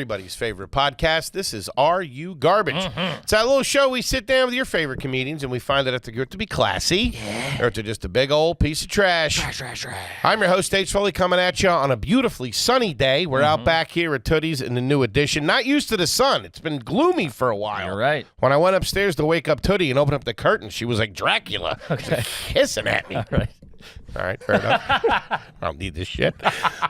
Everybody's favorite podcast. This is Are You Garbage? It's that little show we sit down with your favorite comedians and we find out if they're to be classy or if they're just a big old piece of trash. I'm your host, Foley, coming at you on a beautifully sunny day. We're out back here at Tootie's in the new edition. Not used to the sun. It's been gloomy for a while. You're right. When I went upstairs to wake up Tootie and open up the curtain, she was like Dracula. Okay. Hissing at me. All right, fair enough. I don't need this shit.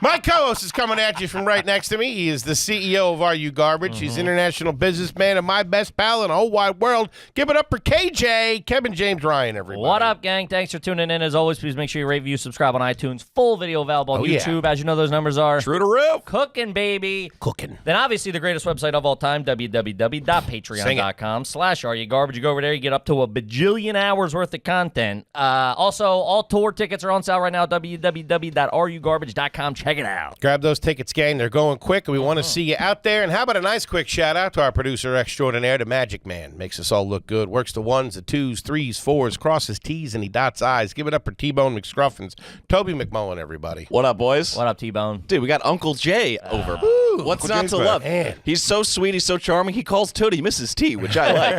My co-host is coming at you from right next to me. He is the CEO of Are You Garbage? He's international businessman and my best pal in the whole wide world. Give it up for KJ, Kevin James Ryan, everybody. What up, gang? Thanks for tuning in. As always, please make sure you rate, review, subscribe on iTunes. Full video available on YouTube. Yeah. As you know, those numbers are true to roof. Cooking, baby. Cooking. Then obviously the greatest website of all time, www.patreon.com/areyougarbage. You go over there, you get up to a bajillion hours worth of content. Also, all tour tickets are on sale right now, www.areyougarbage.com. Check it out. Grab those tickets, gang. They're going quick, and we want to see you out there. And how about a nice quick shout-out to our producer extraordinaire, the Magic Man. Makes us all look good. Works the ones, the twos, threes, fours, crosses T's, and he dots I's. Give it up for T-Bone McScruffins. Toby McMullen, everybody. What up, boys? What up, T-Bone? Dude, we got Uncle Jay over. What's Uncle not Jay's to love? Man. He's so sweet. He's so charming. He calls Tootie Mrs. T, which I like.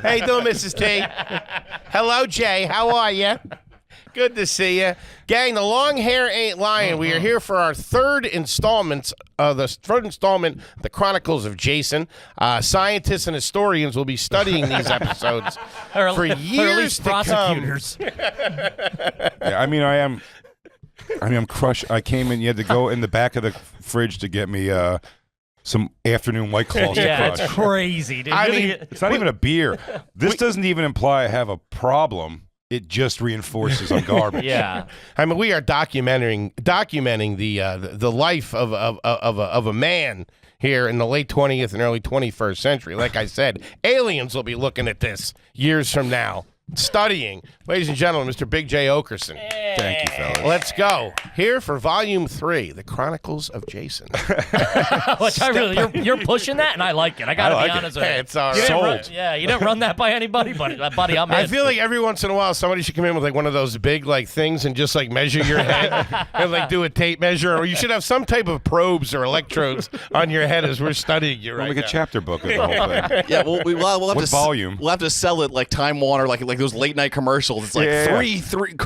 How you doing, Mrs. T? Hello, Jay. How are you? Good to see you. Gang, the long hair ain't lying. We are here for our third installment, the Chronicles of Jason. Scientists and historians will be studying these episodes for years to prosecutors. Yeah, I'm crushed. I came in, you had to go in the back of the fridge to get me some afternoon White Claws to crush. It's crazy, dude. It's not even a beer. This doesn't even imply I have a problem. It just reinforces I'm garbage. Yeah. I mean, we are documenting the life of a man here in the late 20th and early 21st century. Like I said, aliens will be looking at this years from now, studying. Ladies and gentlemen, Mr. Big J. Okerson. Thank you, fellas. Let's go. Here for Volume 3, The Chronicles of Jason. Which you're pushing that, and I like it. I got to be honest with you. It's all right. You didn't run that by anybody, buddy. I'm in. I feel like every once in a while somebody should come in with like one of those big like things and just like measure your head and like do a tape measure, or you should have some type of probes or electrodes on your head as we're studying you right now. Like a chapter book of the whole thing. Yeah, we'll have what volume? We'll have to sell it like Time Warner, like those late night commercials. It's like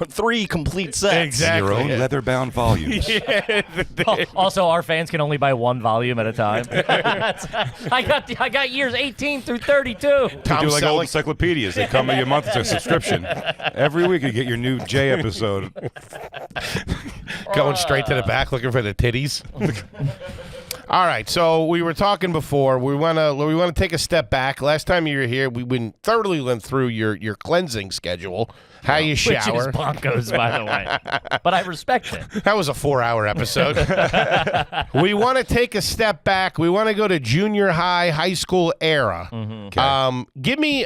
three complete sets. Exactly. Your own leather-bound volumes. Also, our fans can only buy one volume at a time. I got years 18 through 32. We do like old encyclopedias. They come a month. It's a subscription. Every week you get your new J episode. Going straight to the back looking for the titties. All right, so we were talking before. We want to take a step back. Last time you were here, we thoroughly went through your cleansing schedule, how you shower. Which is bonkers, by the way. But I respect it. That was a 4-hour episode. We want to take a step back. We want to go to junior high school era. Okay. Give me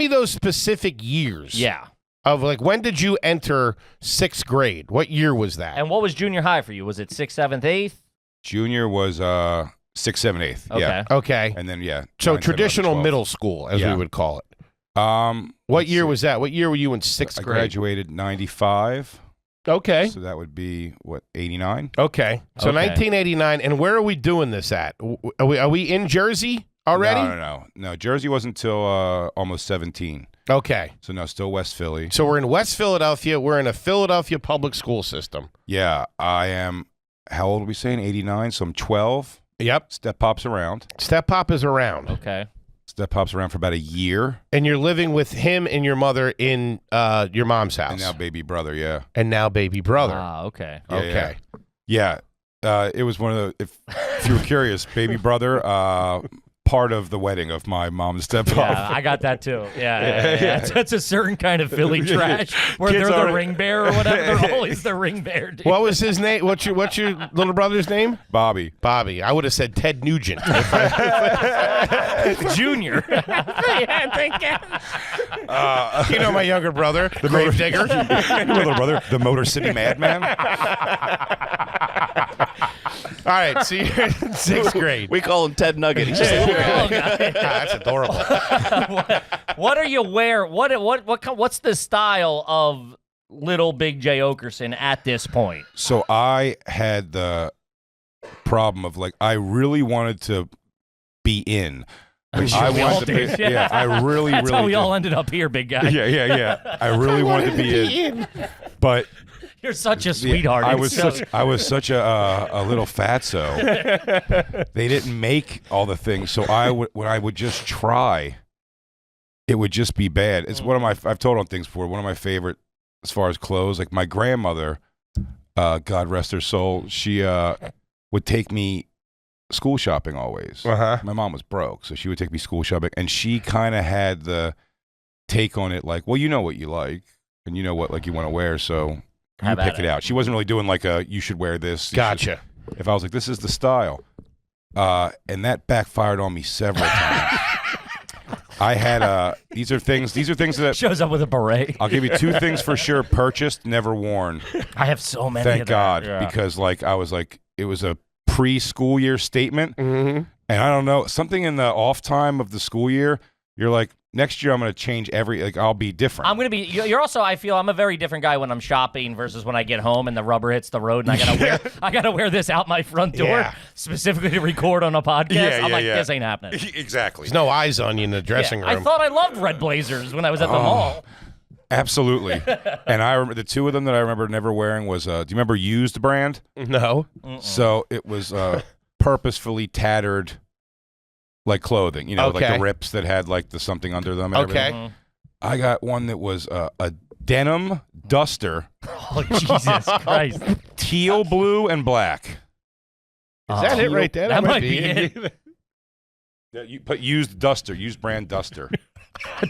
those specific years. Yeah. Of like, when did you enter 6th grade? What year was that? And what was junior high for you? Was it 6th, 7th, 8th? Junior was 6th, 7th, 8th. Okay. Yeah. Okay. And then So 9, 10, traditional 11, middle school, as we would call it. What year was that? What year were you in 6th grade? I graduated 95. Okay. So that would be, 89? Okay. So 1989. And where are we doing this at? Are we in Jersey already? No. Jersey wasn't until almost 17. Okay. So no, still West Philly. So we're in West Philadelphia. We're in a Philadelphia public school system. Yeah. I am, how old are we saying? 89. So I'm 12. Yep. Step Pop's around. Step Pop is around. Okay. Step Pop's around for about a year. And you're living with him and your mother in your mom's house. And now baby brother, yeah. And now baby brother. Ah, okay. Yeah, okay. Yeah. It was one of the, if you were curious, baby brother, part of the wedding of my mom's step-up. Yeah, I got that too. Yeah. That's a certain kind of Philly trash where Kids they're the ring bearer or whatever. They're always the ring bearer. Dude. What was his name? What's your little brother's name? Bobby. Bobby. I would have said Ted Nugent. Junior. You know my younger brother, the grave digger. Your little brother, the Motor City Madman. All right, so you're in 6th grade. We call him Ted Nugget. He's just a little guy. That's adorable. What are you wearing? What's the style of little Big J. Okerson at this point? So I had the problem of like I really wanted to be in. Like, I we all wanted to did. be, yeah, I really, That's really how we did. all ended up here, big guy. Yeah. I really wanted to be in, but You're such a sweetheart. I It's was such a little fatso. They didn't make all the things, so when I would just try, it would just be bad. It's one of my I've told on things before. One of my favorite as far as clothes. Like my grandmother, God rest her soul, she would take me school shopping always. My mom was broke, so she would take me school shopping, and she kind of had the take on it like, well, you know what you like, and you know what like you want to wear, so you pick it out. She wasn't really doing like a you should wear this. Gotcha. If I was like, this is the style, and that backfired on me several times. I had these are things that shows up with a beret. I'll give you two things for sure: purchased, never worn. I have so many. Thank of that. God, Yeah. because like I was like it was a pre-school year statement, and I don't know, something in the off time of the school year, you're like, next year I'm going to change I'll be different. I'm gonna be. You're also. I feel I'm a very different guy when I'm shopping versus when I get home and the rubber hits the road and I gotta wear this out my front door specifically to record on a podcast. I'm like, this ain't happening. Exactly. There's no eyes on you in the dressing room. I thought I loved red blazers when I was at the mall. Absolutely. And I remember the two of them that I remember never wearing was, do you remember Used brand? No. So it was purposefully tattered, like clothing, like the rips that had like the something under them. And everything. I got one that was a denim duster. Oh, Jesus Christ. Teal blue and black. Is that it right there? That might be it. Yeah, you put used brand duster.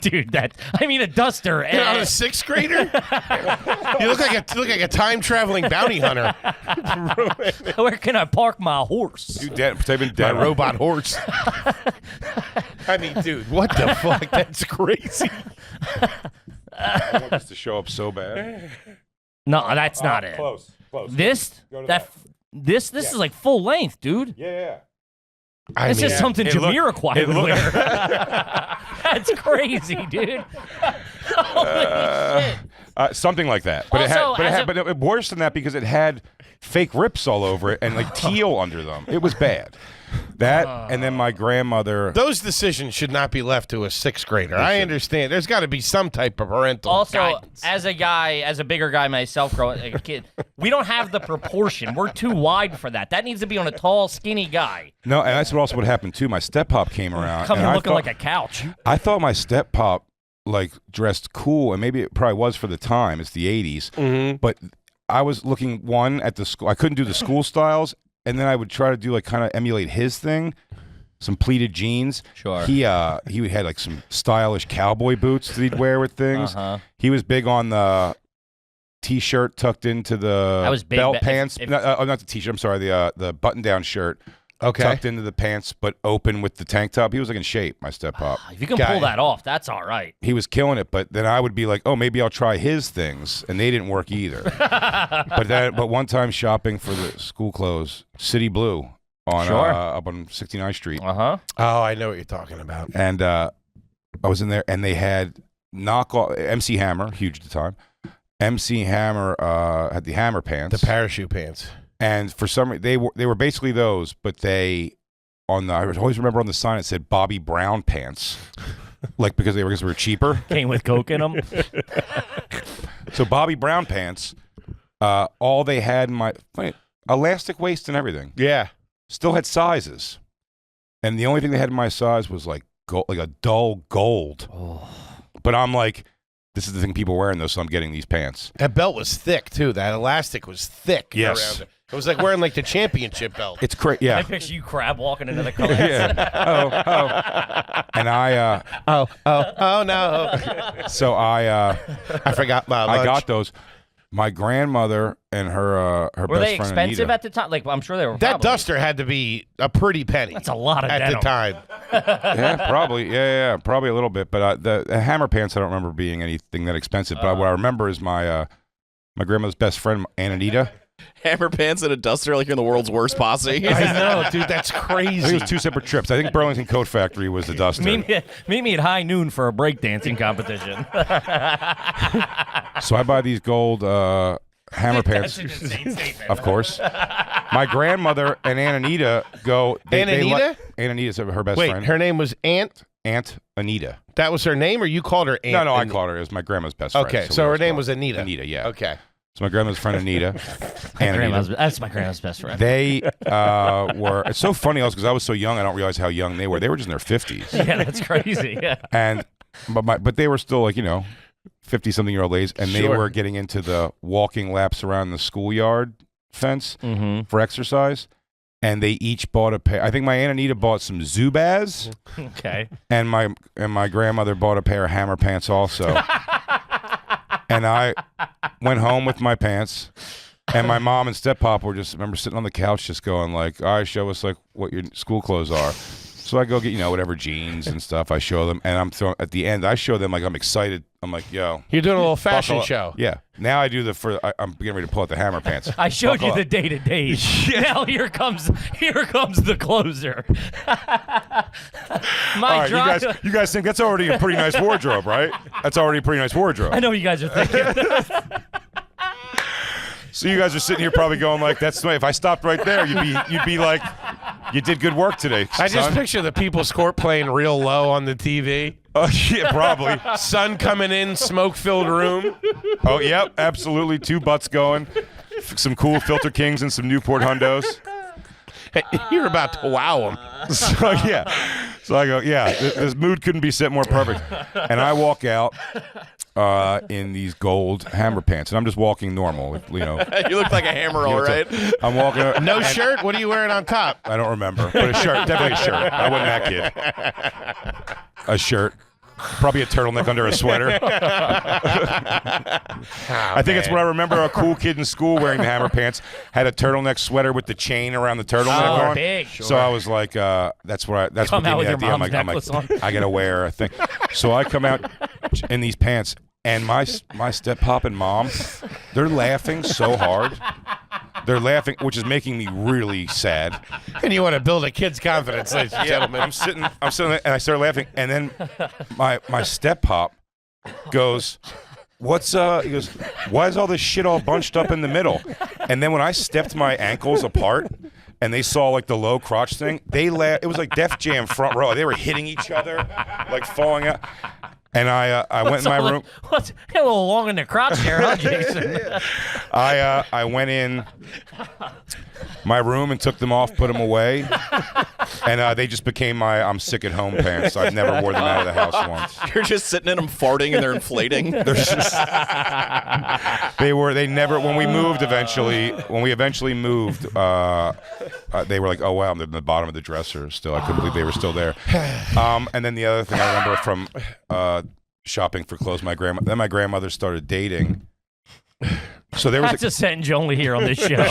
Dude, a duster. You're not a sixth grader? You look like a time traveling bounty hunter. Where can I park my horse? Dude, type in My denim. robot horse. I mean, dude, what the fuck? That's crazy. I want this to show up so bad. No, that's not it. Close. This Go to this is like full length, dude. Yeah. It's just something Jamiroquai would wear. Look, That's crazy, dude. Holy shit. something like that. But but worse than that because it had fake rips all over it and like teal under them. It was bad. That and then my grandmother. Those decisions should not be left to a sixth grader. I understand. There's got to be some type of parental Also, guidance. as a bigger guy myself, growing like a kid, we don't have the proportion. We're too wide for that. That needs to be on a tall, skinny guy. No, and that's also what happened too. My step pop came around. Coming and looking like a couch. I thought my step pop like dressed cool, and maybe it probably was for the time. It's the '80s, but I was looking at the school. I couldn't do the school styles. And then I would try to do like kind of emulate his thing, some pleated jeans. Sure. He had like some stylish cowboy boots that he'd wear with things. He was big on the t-shirt tucked into the belt pants. Not the t-shirt. I'm sorry, the button-down shirt. Tucked into the pants, but open with the tank top. He was like in shape, my step pop. If you can pull that off, that's all right. He was killing it, but then I would be like, oh, maybe I'll try his things, and they didn't work either. But one time shopping for the school clothes, City Blue on up on 69th Street. Oh, I know what you're talking about. And I was in there, and they had knockoff MC Hammer, huge at the time. MC Hammer had the Hammer pants, The parachute pants. and for some reason they were basically those, but I always remember on the sign it said Bobby Brown pants, like because they were cheaper. Came with Coke in them. So Bobby Brown pants, all they had in my elastic waist and everything. Yeah. Still had sizes, and the only thing they had in my size was like gold, like a dull gold. But I'm like, this is the thing people wear in those, so I'm getting these pants. That belt was thick, too. That elastic was thick. Yes. Around it. It was like wearing like the championship belt. It's crazy. I Yeah. picture you crab walking into the class. Yeah. And I. Oh no. So I forgot my lunch. I got those. My grandmother and her Were best they friend expensive Anita. at the time? Like, I'm sure they were. That probably. duster had to be a pretty penny. That's a lot of at denim. the time. Yeah, probably. Yeah, probably a little bit. But the Hammer pants, I don't remember being anything that expensive. But what I remember is my grandmother's best friend, Aunt Anita. Hammer pants and a duster like you're in the world's worst posse. I know, dude. That's I think crazy. it was two separate trips. I think Burlington Coat Factory was the duster. Meet me at high noon for a breakdancing competition. So I buy these gold hammer That's pants. an insane statement. Of course. My grandmother and Aunt Anita go. Aunt Anita? Aunt Anita's her best Wait, friend. her name was Aunt? Aunt Anita. That was her name, or you called her Aunt? No, I called her. It was my grandma's best friend. Okay, we so her always name call was Anita. Anita, yeah. Okay. So my grandma's friend Anita. Aunt Anita. That's my grandma's best friend. They were. It's so funny also because I was so young. I don't realize how young they were. They were just in their 50s. Yeah, that's crazy. Yeah. And but they were still like 50-something-year-old ladies, and they Sure. were getting into the walking laps around the schoolyard fence for exercise. And they each bought a pair. I think my Aunt Anita bought some Zubaz, Okay. and my grandmother bought a pair of hammer pants also. And I went home with my pants, and my mom and step-pop were just, remember, sitting on the couch just going like, all right, show us like what your school clothes are. So I go get, whatever jeans and stuff. I show them, and I'm throwing, at the end, I show them like I'm excited. I'm like, yo. You're doing a little fashion buckle up. show. Yeah. Now I do I'm getting ready to pull out the hammer pants. I showed Buckle you the up. day-to-day. Now here comes the closer. My All right, drive. you guys think that's already a pretty nice wardrobe, right? That's already a pretty nice wardrobe. I know what you guys are thinking. So you guys are sitting here probably going like, "That's if I stopped right there, you'd be like, you did good work today." I just son." picture the People's Court playing real low on the TV. Oh yeah, probably. Sun coming in, smoke-filled room. Oh yep, absolutely. 2 butts going, some cool Filter Kings and some Newport Hundos. Hey, you're about to wow them. So yeah, so I go, yeah, this mood couldn't be set more perfect. And I walk out in these gold hammer pants, and I'm just walking normal. You look like a hammer, all right. I'm walking. No shirt? What are you wearing on top? I don't remember, but a shirt, definitely a shirt. I wasn't that kid. A shirt, probably a turtleneck under a sweater. I think it's what I remember. A cool kid in school wearing the hammer pants had a turtleneck sweater with the chain around the turtleneck Oh, on. big. So I was like, that's what Come gave out me with the your idea. mom's necklace on. I gotta wear a thing. So I come out in these pants, and my step pop and mom, they're laughing so hard. They're laughing, which is making me really sad. And you want to build a kid's confidence, ladies and gentlemen. I'm sitting there, and I start laughing, and then my step pop goes, "What's He goes, "Why is all this shit all bunched up in the middle?" And then when I stepped my ankles apart, and they saw like the low crotch thing, they laughed. It was like Def Jam front row. They were hitting each other, like falling out. And I went in my room. What's a little long in the crotch there, huh, Jason? I went in my room and took them off, put them away, and they just became my I'm sick at home pants. I've never wore them out of the house once. You're just sitting in them farting and they're inflating. They're just, they never, when we eventually moved, they were like, oh wow, they're in the bottom of the dresser still. I couldn't believe they were still there. And then the other thing I remember from shopping for clothes, my grandmother started dating. So there was That's a sentence you only hear on this show.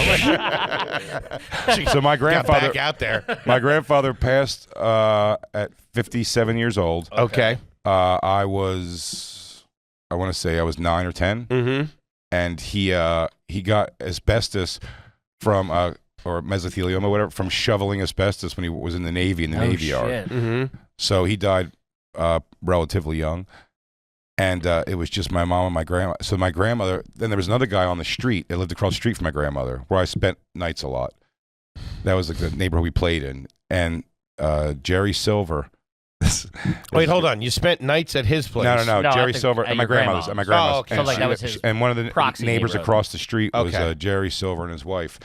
so my Got grandfather back out there. my grandfather passed at 57 years old. Okay. I want to say I was 9 or 10. Mm-hmm. And he got asbestos from or mesothelioma, whatever, from shoveling asbestos when he was in the Navy Navy Yard. Shit. Mm-hmm. So he died relatively young, and it was just my mom and my grandma. So my grandmother. Then there was another guy on the street that lived across the street from my grandmother, where I spent nights a lot. That was like the neighborhood we played in, and Jerry Silver. Wait, hold on. You spent nights at his place. No, No, Jerry at the- Silver at and my your grandmother's. grandma's. At my grandma's. Oh, okay. And So, like, that was his and one of the proxy neighbors neighborhood. across the street was Okay. Jerry Silver and his wife,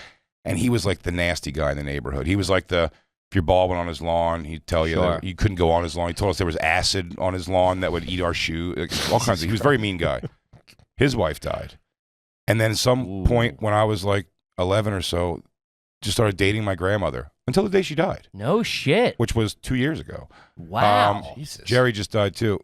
and he was like the nasty guy in the neighborhood. He was like if your ball went on his lawn, he'd tell you Sure. that you couldn't go on his lawn. He told us there was acid on his lawn that would eat our shoe. Like, all kinds of. He was a very mean guy. His wife died, and then at some point when I was like 11 or so, just started dating my grandmother until the day she died, No shit. which was 2 years ago. Wow. Jesus. Jerry just died too.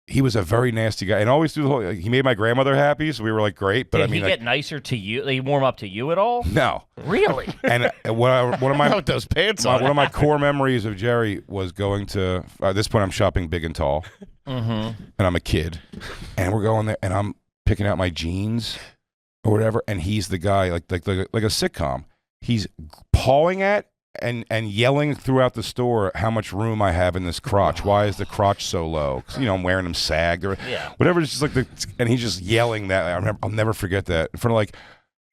He was a very nasty guy, and always through the whole. He made my grandmother happy, so we were like great. But Did I mean, he get nicer to you? Did he warm up to you at all? no. Really? And one of my Not with those pants on. one of my core memories of Jerry was going to. At this point, I'm shopping big and tall, Mm-hmm. and I'm a kid, and we're going there, and I'm picking out my jeans or whatever, and he's the guy like a sitcom. He's pawing at and yelling throughout the store how much room I have in this crotch. Why is the crotch so low? 'Cause, I'm wearing them sagged or whatever. It's just like and he's just yelling that. I'll never forget that in front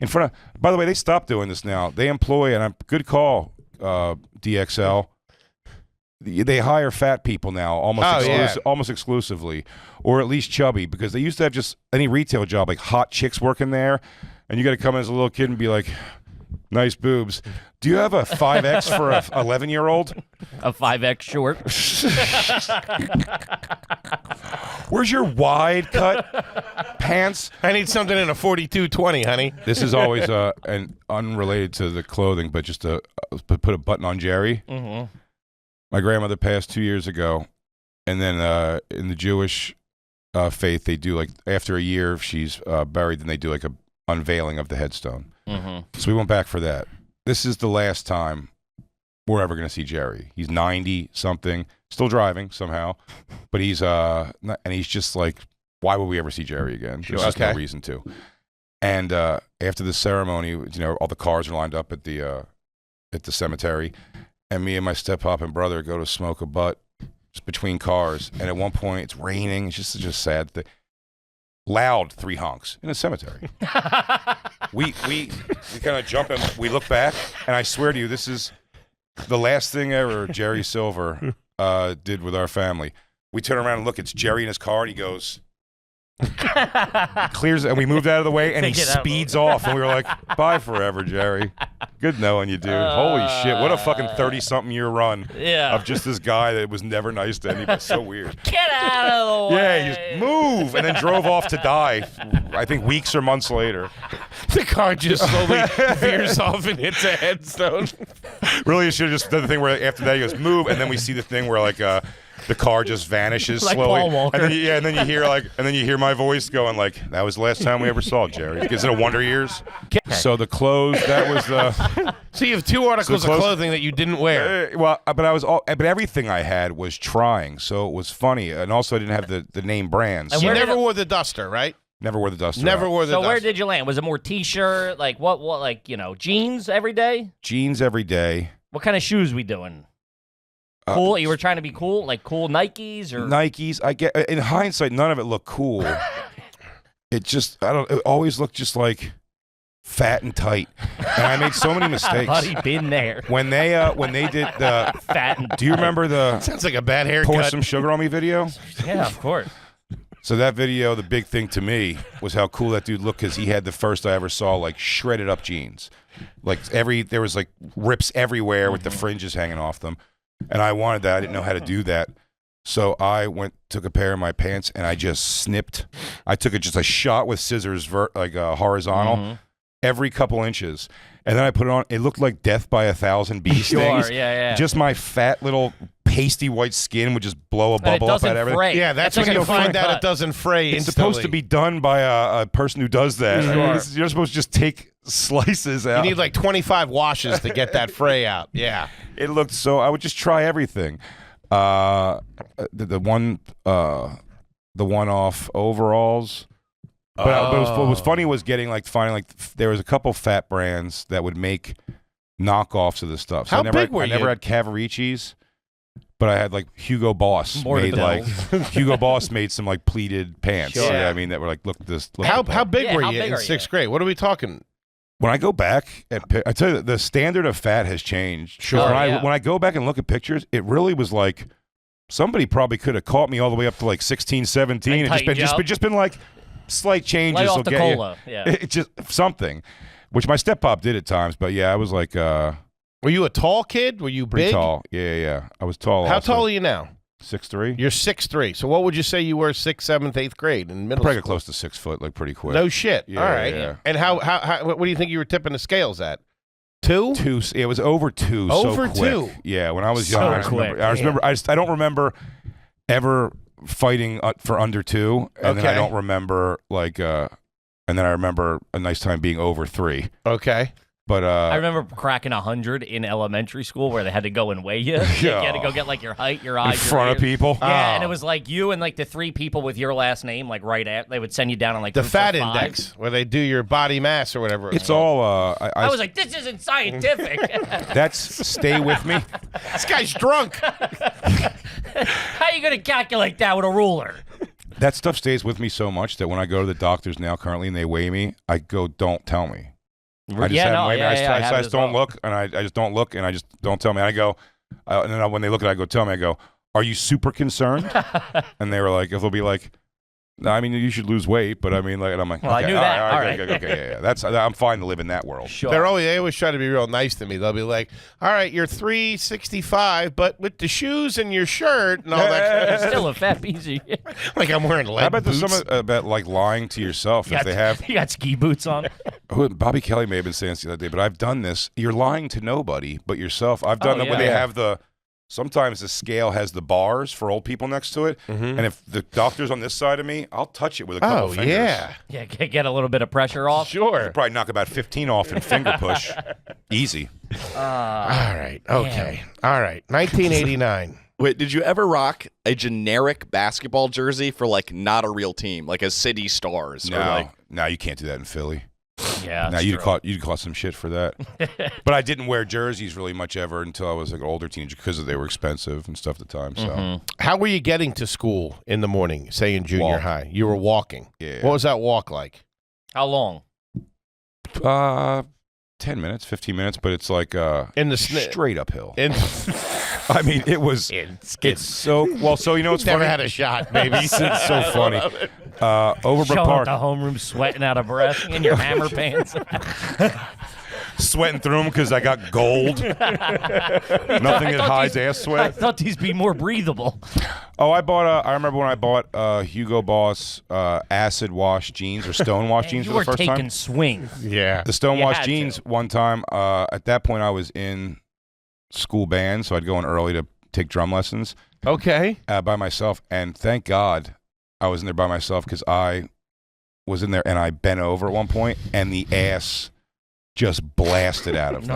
of. By the way, they stopped doing this now. They employ, and good call, DXL. They hire fat people now almost exclusively, or at least chubby, because they used to have just any retail job, like hot chicks working there, and you got to come in as a little kid and be like, nice boobs. Do you have a 5X for a 11-year-old? A 5X short. Where's your wide cut pants? I need something in a 42-20, honey. This is always and unrelated to the clothing, but just to put a button on Jerry. Mm-hmm. My grandmother passed 2 years ago, and then in the Jewish faith, they do like after a year if she's buried, then they do like a unveiling of the headstone. Mm-hmm. So we went back for that. This is the last time we're ever going to see Jerry. He's 90 something, still driving somehow, but he's and he's just like, why would we ever see Jerry again? There's just no reason to. And after the ceremony, all the cars are lined up at the cemetery, and me and my step-pop and brother go to smoke a butt just between cars. And at one point, it's raining. It's just such a sad thing. Loud 3 honks in a cemetery. we kind of jump and we look back, and I swear to you, this is the last thing ever Jerry Silver did with our family. We turn around and look. It's Jerry in his car, and he goes, clears, and we moved out of the way, and he speeds off, and we were like, bye forever, Jerry. Good knowing you, dude. Holy shit, what a fucking 30-something-year run of just this guy that was never nice to anybody. So weird. Get out of the way. Yeah, he just move, and then drove off to die, I think weeks or months later. The car just slowly veers off and hits a headstone. Really, you should have just done the thing where after that he goes, move, and then we see the thing where like the car just vanishes like slowly. Paul Walker. And then you hear my voice going like, that was the last time we ever saw Jerry. Is it a Wonder Years? So the clothes, that was the. So you have 2 articles of clothing that you didn't wear. But everything I had was trying, so it was funny, and also I didn't have the name brands. And so you never wore the duster, right? Never wore the duster. Never wore the duster. So where did you land? Was it more t-shirt, like what, like jeans every day? Jeans every day. What kind of shoes we doing? Cool. You were trying to be cool, like cool Nikes or Nikes. I get in hindsight, none of it looked cool. It always looked just like fat and tight, and I made so many mistakes. Buddy, been there. When they did the fat and do you remember the sounds like a bad haircut. Pour Some Sugar on Me video? Yeah, of course. So that video, the big thing to me was how cool that dude looked, because he had the first I ever saw like shredded up jeans, like there was like rips everywhere with the fringes hanging off them, and I wanted that. I didn't know how to do that. So I took a pair of my pants, and I just snipped. I took just a shot with scissors, horizontal, every couple inches. And then I put it on. It looked like death by 1,000 bee stings. Yeah. Just my fat little pasty white skin would just blow a bubble up at everything. Fray. Yeah, that's when you find out it doesn't fray It's instantly. supposed to be done by a person who does that. Sure. You're supposed to just take slices out. You need like 25 washes to get that fray out. Yeah. It looked so. I would just try everything. The one-off overalls. But what was funny was finding there was a couple fat brands that would make knockoffs of this stuff. So How I never big were I never you? had Cavaricci's, but I had like Hugo Boss Hugo Boss made some like pleated pants. Sure. Yeah, I mean that were like look How big were how you big in are you? 6th grade? What are we talking? When I go back, I tell you, the standard of fat has changed. Sure. When I go back and look at pictures, it really was like somebody probably could have caught me all the way up to like 16, 17, and just been like slight changes. Lay off will the get cola. you. Yeah. It's just something, which my step-pop did at times. But yeah, I was like Were you a tall kid? Were you pretty big? tall. Yeah. I was tall. How also. tall are you now? 6'3". You're 6'3". So what would you say you were 6th, 7th, 8th grade in middle Probably got school? close to 6 foot, like pretty quick. No shit. Yeah, All right. yeah. And how what do you think you were tipping the scales at? 2? 2. It was over 2. Over so quick. 2. Yeah. When I was So young, I quick. remember. I don't remember ever fighting for under 2, and then I Okay. don't remember and then I remember a nice time being over 3. Okay. But I remember cracking 100 in elementary school where they had to go and weigh you. You had to go get like your height, your eyes, in front of people. Yeah, and it was like you and like the 3 people with your last name, like right at. They would send you down on like the groups fat of 5. index, where they do your body mass or whatever. It's all. I was like, this isn't scientific. That's stay with me. This guy's drunk. How are you going to calculate that with a ruler? That stuff stays with me so much that when I go to the doctors now currently and they weigh me, I go, don't tell me. I just have them weigh me. I just don't look, and I just don't look, and I just don't tell me. And I go, and then when they look at it, I go, tell me. I go, are you super concerned? And they were like, if they'll be like, no, I mean, you should lose weight, but I mean, like, and I'm like, well, okay, I knew that. All right. Okay, yeah. That's I'm fine to live in that world. Sure. They always try to be real nice to me. They'll be like, all right, you're 365, but with the shoes and your shirt and all that. You're still a fat piece of shit. Like I'm wearing lead How about boots. some about like lying to yourself if they have? You got ski boots on. Bobby Kelly may have been saying this the other day, but I've done this. You're lying to nobody but yourself. I've done that when they have the. Sometimes the scale has the bars for old people next to it, and if the doctor's on this side of me, I'll touch it with a couple fingers. Yeah, get a little bit of pressure off. Sure. I'll probably knock about 15 off in finger push. Easy. All right. Okay. All right. 1989. Wait, did you ever rock a generic basketball jersey for like not a real team, like a City Stars? No, Or like... no, you can't do that in Philly. Yeah. Now you'd caught some shit for that. But I didn't wear jerseys really much ever until I was like an older teenager because they were expensive and stuff at the time. So How were you getting to school in the morning, say in junior high? You were walking. Yeah. What was that walk like? How long? 10 minutes, 15 minutes, but it's like In the straight uphill. In I mean, it's so well. So you know, it's never funny. had a shot, baby. It's so funny. Overbrook Showing up Park, the homeroom sweating out of breath in your hammer pants. sweating through them because I got gold. Nothing that hides ass I sweat. thought these be more breathable. Oh, I remember when I bought Hugo Boss acid wash jeans or stone wash jeans You for were the first taking time. swings. Yeah. The stone You wash had jeans to. one time. At that point, I was in school band, so I'd go in early to take drum lessons Okay. by myself. And thank God I was in there by myself because I was in there and I bent over at one point and the ass just blasted out of me.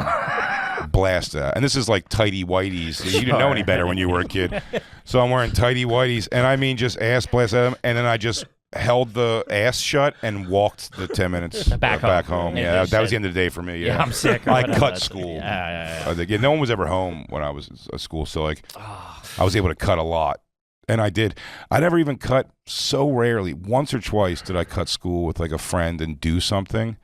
Blasted out. And this is like tighty whities. You didn't know any better when you were a kid. So I'm wearing tighty whities and I mean just ass blasted out of them. And then I just held the ass shut and walked the 10 minutes Back home. Yeah, that was the end of the day for me. Yeah, I'm sick. I cut school. Yeah. No one was ever home when I was at school, so like I was able to cut a lot, and I did. I never even cut so rarely. Once or twice did I cut school with like a friend and do something.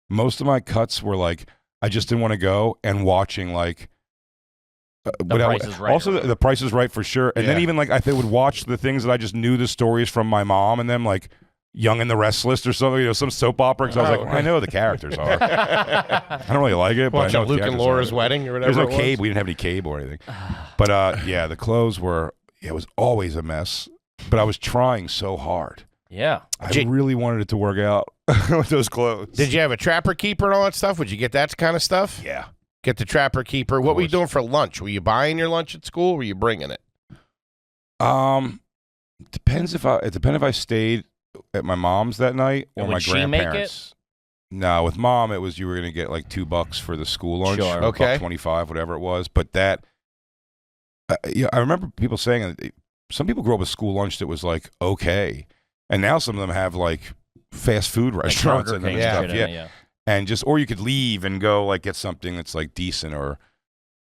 Most of my cuts were like I just didn't want to go and watching like. Price is Right. Also, the Price is Right for sure, and then even like I would watch the things that I just knew the stories from my mom and them like. Young and the Restless or something, some soap opera. Because I was like, well, I know who the characters are. I don't really like it, but I know Watching Luke and Laura's wedding or whatever. There's no it was. cable. We didn't have any cable or anything. But yeah, the clothes were. It was always a mess. But I was trying so hard. Yeah. I really wanted it to work out with those clothes. Did you have a trapper keeper and all that stuff? Would you get that kind of stuff? Yeah. Get the trapper keeper. What were you doing for lunch? Were you buying your lunch at school or were you bringing it? Depends if I stayed at my mom's that night or And my would she make it? grandparents. No, with mom it was you were gonna get like $2 for the school lunch. Sure. Or Okay. $1.25, whatever it was. But that, yeah, I remember people saying that some people grew up with school lunch that was like okay, and now some of them have like fast food restaurants Burger and them King and shit stuff. in it, And just or you could leave and go like get something that's like decent or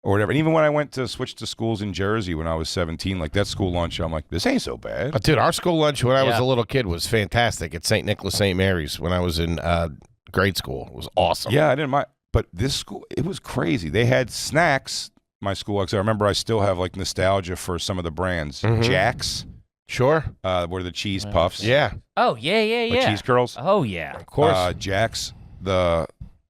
whatever. And even when I went to switch to schools in Jersey when I was 17, like that school lunch, I'm like, this ain't so bad. Dude, our school lunch when I was Yeah. a little kid was fantastic at St. Nicholas St. Mary's when I was in grade school. It was awesome. Yeah, I didn't mind. But this school, it was crazy. They had snacks. My school, because I remember I still have like nostalgia for some of the brands. Jack's, Sure. were the cheese puffs. Yeah. Oh, yeah. Like cheese curls. Oh, yeah. Of course. Jack's, the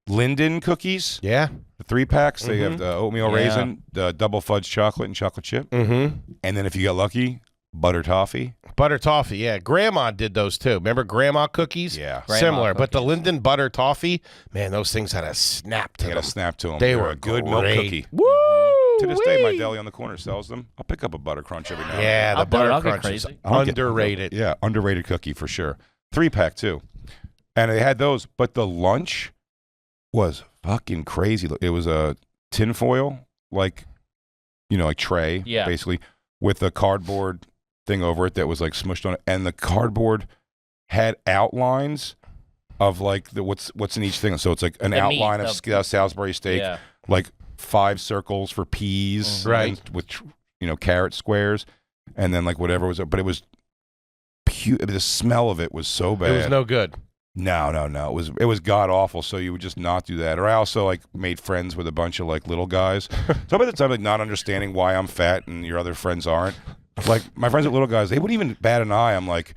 Linden cookies, yeah. the 3-packs. They have the oatmeal Yeah. raisin, the double fudge chocolate and chocolate chip. Mm-hmm. And then if you got lucky, butter toffee. Butter toffee, yeah. Grandma did those too. Remember grandma cookies? Yeah. Grandma Similar. But the cookies. Linden butter toffee, man, those things had a snap to They got them. a snap to them. They They're were a good milk great. cookie. Woo! To this day, my deli on the corner sells them. I'll pick up a butter crunch every now and then. Yeah, the I'll do it. butter I'll get crunch is crazy. underrated. Yeah, underrated cookie for sure. 3-pack too. And they had those, but the lunch was fucking crazy. It was a tinfoil, like tray, basically, with a cardboard thing over it that was like smushed on it, and the cardboard had outlines of like what's in each thing. So it's like an outline of Salisbury steak, like 5 circles for peas, right, with carrot squares, and then like whatever was. But it was the smell of it was so bad. It was no good. No. It was god awful. So you would just not do that. Or I also like made friends with a bunch of like little guys. So by the time like not understanding why I'm fat and your other friends aren't. Like my friends with little guys, they wouldn't even bat an eye. I'm like,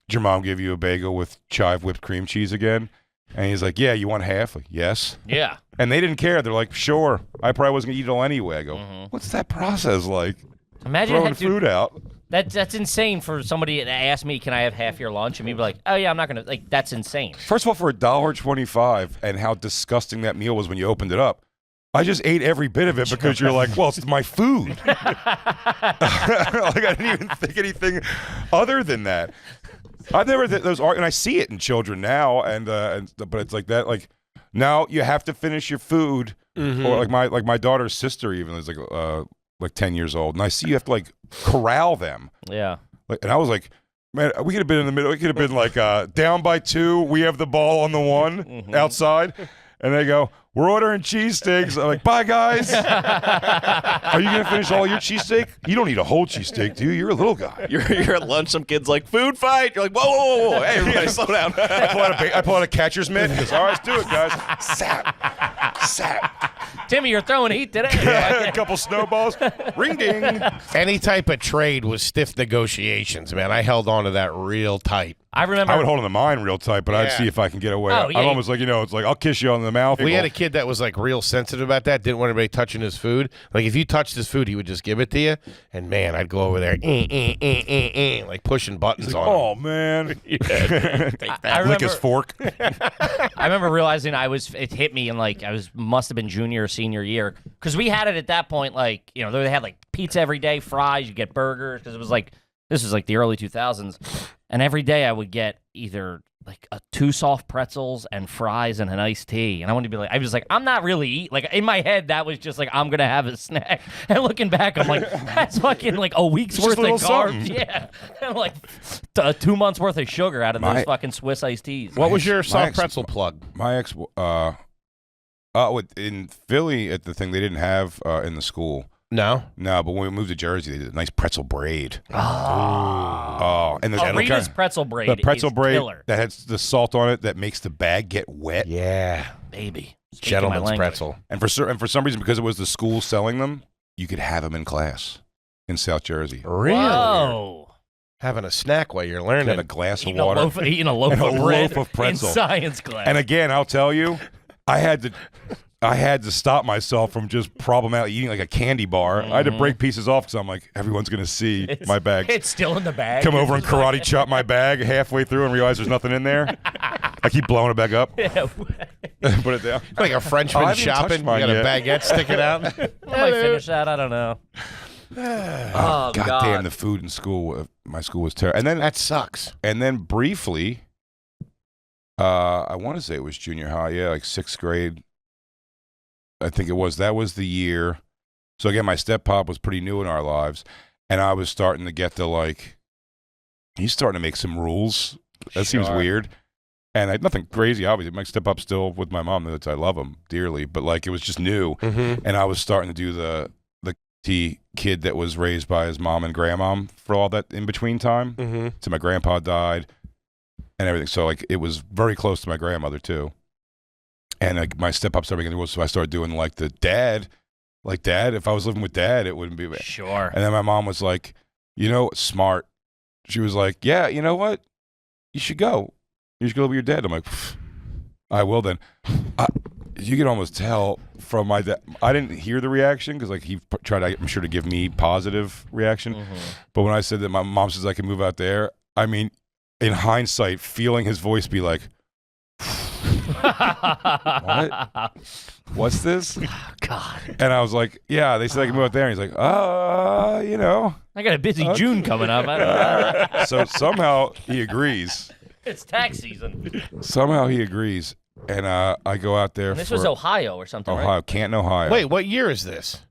did your mom give you a bagel with chive whipped cream cheese again? And he's like, yeah, you want half? Like, yes. Yeah. And they didn't care. They're like, sure. I probably wasn't gonna eat it all anyway. I go, what's that process like? Imagine throwing food out. That's insane for somebody to ask me, can I have half your lunch? And me be like, oh yeah, I'm not gonna, like, that's insane. First of all, for $1.25 and how disgusting that meal was when you opened it up, I just ate every bit of it because you're like, well, it's my food. Like I didn't even think anything other than that. I've never those and I see it in children now, but it's like that. Like now you have to finish your food, or like my daughter's sister even is like 10 years old, and I see you have to like corral them. Yeah. Like, and I was like, man, we could have been in the middle. We could have been like down by 2. We have the ball on the 1 outside, and they go, we're ordering cheesesteaks. I'm like, bye, guys. Are you going to finish all your cheesesteak? You don't need a whole cheesesteak, do you? You're a little guy. You're at lunch, some kid's like, food fight. You're like, whoa. Hey, everybody slow down. I pull out a catcher's mitt. He goes, all right, let's do it, guys. Sap. Timmy, you're throwing heat today. A couple snowballs. Ring ding. Any type of trade was stiff negotiations, man. I held on to that real tight. I remember. I would hold on to mine real tight, but I'd see if I can get away. Oh, yeah. I'm almost like, it's like, I'll kiss you on the mouth. We had a kid that was like real sensitive about that, didn't want anybody touching his food. Like if you touched his food, he would just give it to you. And man, I'd go over there, like pushing buttons on him. Oh, man. I Lick his fork. I remember realizing it hit me in like, must have been junior or senior year. Because we had it at that point, like, they had like pizza every day, fries, you get burgers. Because this was like the early 2000s. And every day I would get either like 2 soft pretzels and fries and an iced tea. And I wanted to be like, I was like, I'm not really eating. Like in my head, that was just like, I'm going to have a snack. And looking back, I'm like, that's fucking like a week's worth of carbs. Something. Yeah. And like 2 months worth of sugar out of those fucking Swiss iced teas. What was your soft pretzel plug? My ex, in Philly at the thing, they didn't have in the school. No, but when we moved to Jersey, they did a nice pretzel braid. And Rita's pretzel braid. The pretzel braid killer. that has the salt on it that makes the bag get wet. Yeah, baby. Gentleman's pretzel. And for some reason, because it was the school selling them, you could have them in class in South Jersey. Really? Whoa. Having a snack while you're learning. And a glass of water. Eating a loaf of bread of pretzel in science class. And again, I'll tell you, I had to stop myself from just problematic eating like a candy bar. I had to break pieces off because I'm like, everyone's going to see my bag. It's still in the bag. Come over and karate chop my bag halfway through and realize there's nothing in there. I keep blowing it back up. Put it down. Like a Frenchman shopping. You got a baguette sticking out. I might finish that. I don't know. God damn, the food in school. My school was terrible. And then that sucks. And then briefly, I want to say it was junior high. Yeah, like 6th grade. I think it was. That was the year. So again, my step-pop was pretty new in our lives, and I was starting to get to like, he's starting to make some rules. That seems weird. And I had nothing crazy, obviously. My step-pop's still with my mom. I love him dearly, but like it was just new. And I was starting to do the kid that was raised by his mom and grandmom for all that in-between time. So my grandpa died and everything. So like it was very close to my grandmother too. And like my step-up started making the rules, so I started doing like the dad. Like dad, if I was living with dad, it wouldn't be bad. Sure. And then my mom was like, smart. She was like, yeah, you know what? You should go. You should go live with your dad. I'm like, I will then. You can almost tell from my dad. I didn't hear the reaction because like he tried, I'm sure, to give me positive reaction. But when I said that my mom says I can move out there, I mean, in hindsight, feeling his voice be like, what? What's this? Oh, God. And I was like, yeah, they said I can move out there. And he's like, I got a busy June coming up. I don't know. So somehow he agrees. It's tax season. Somehow he agrees. and I go out there. And this was Ohio or something, Ohio, right? Canton, Ohio. Wait, what year is this?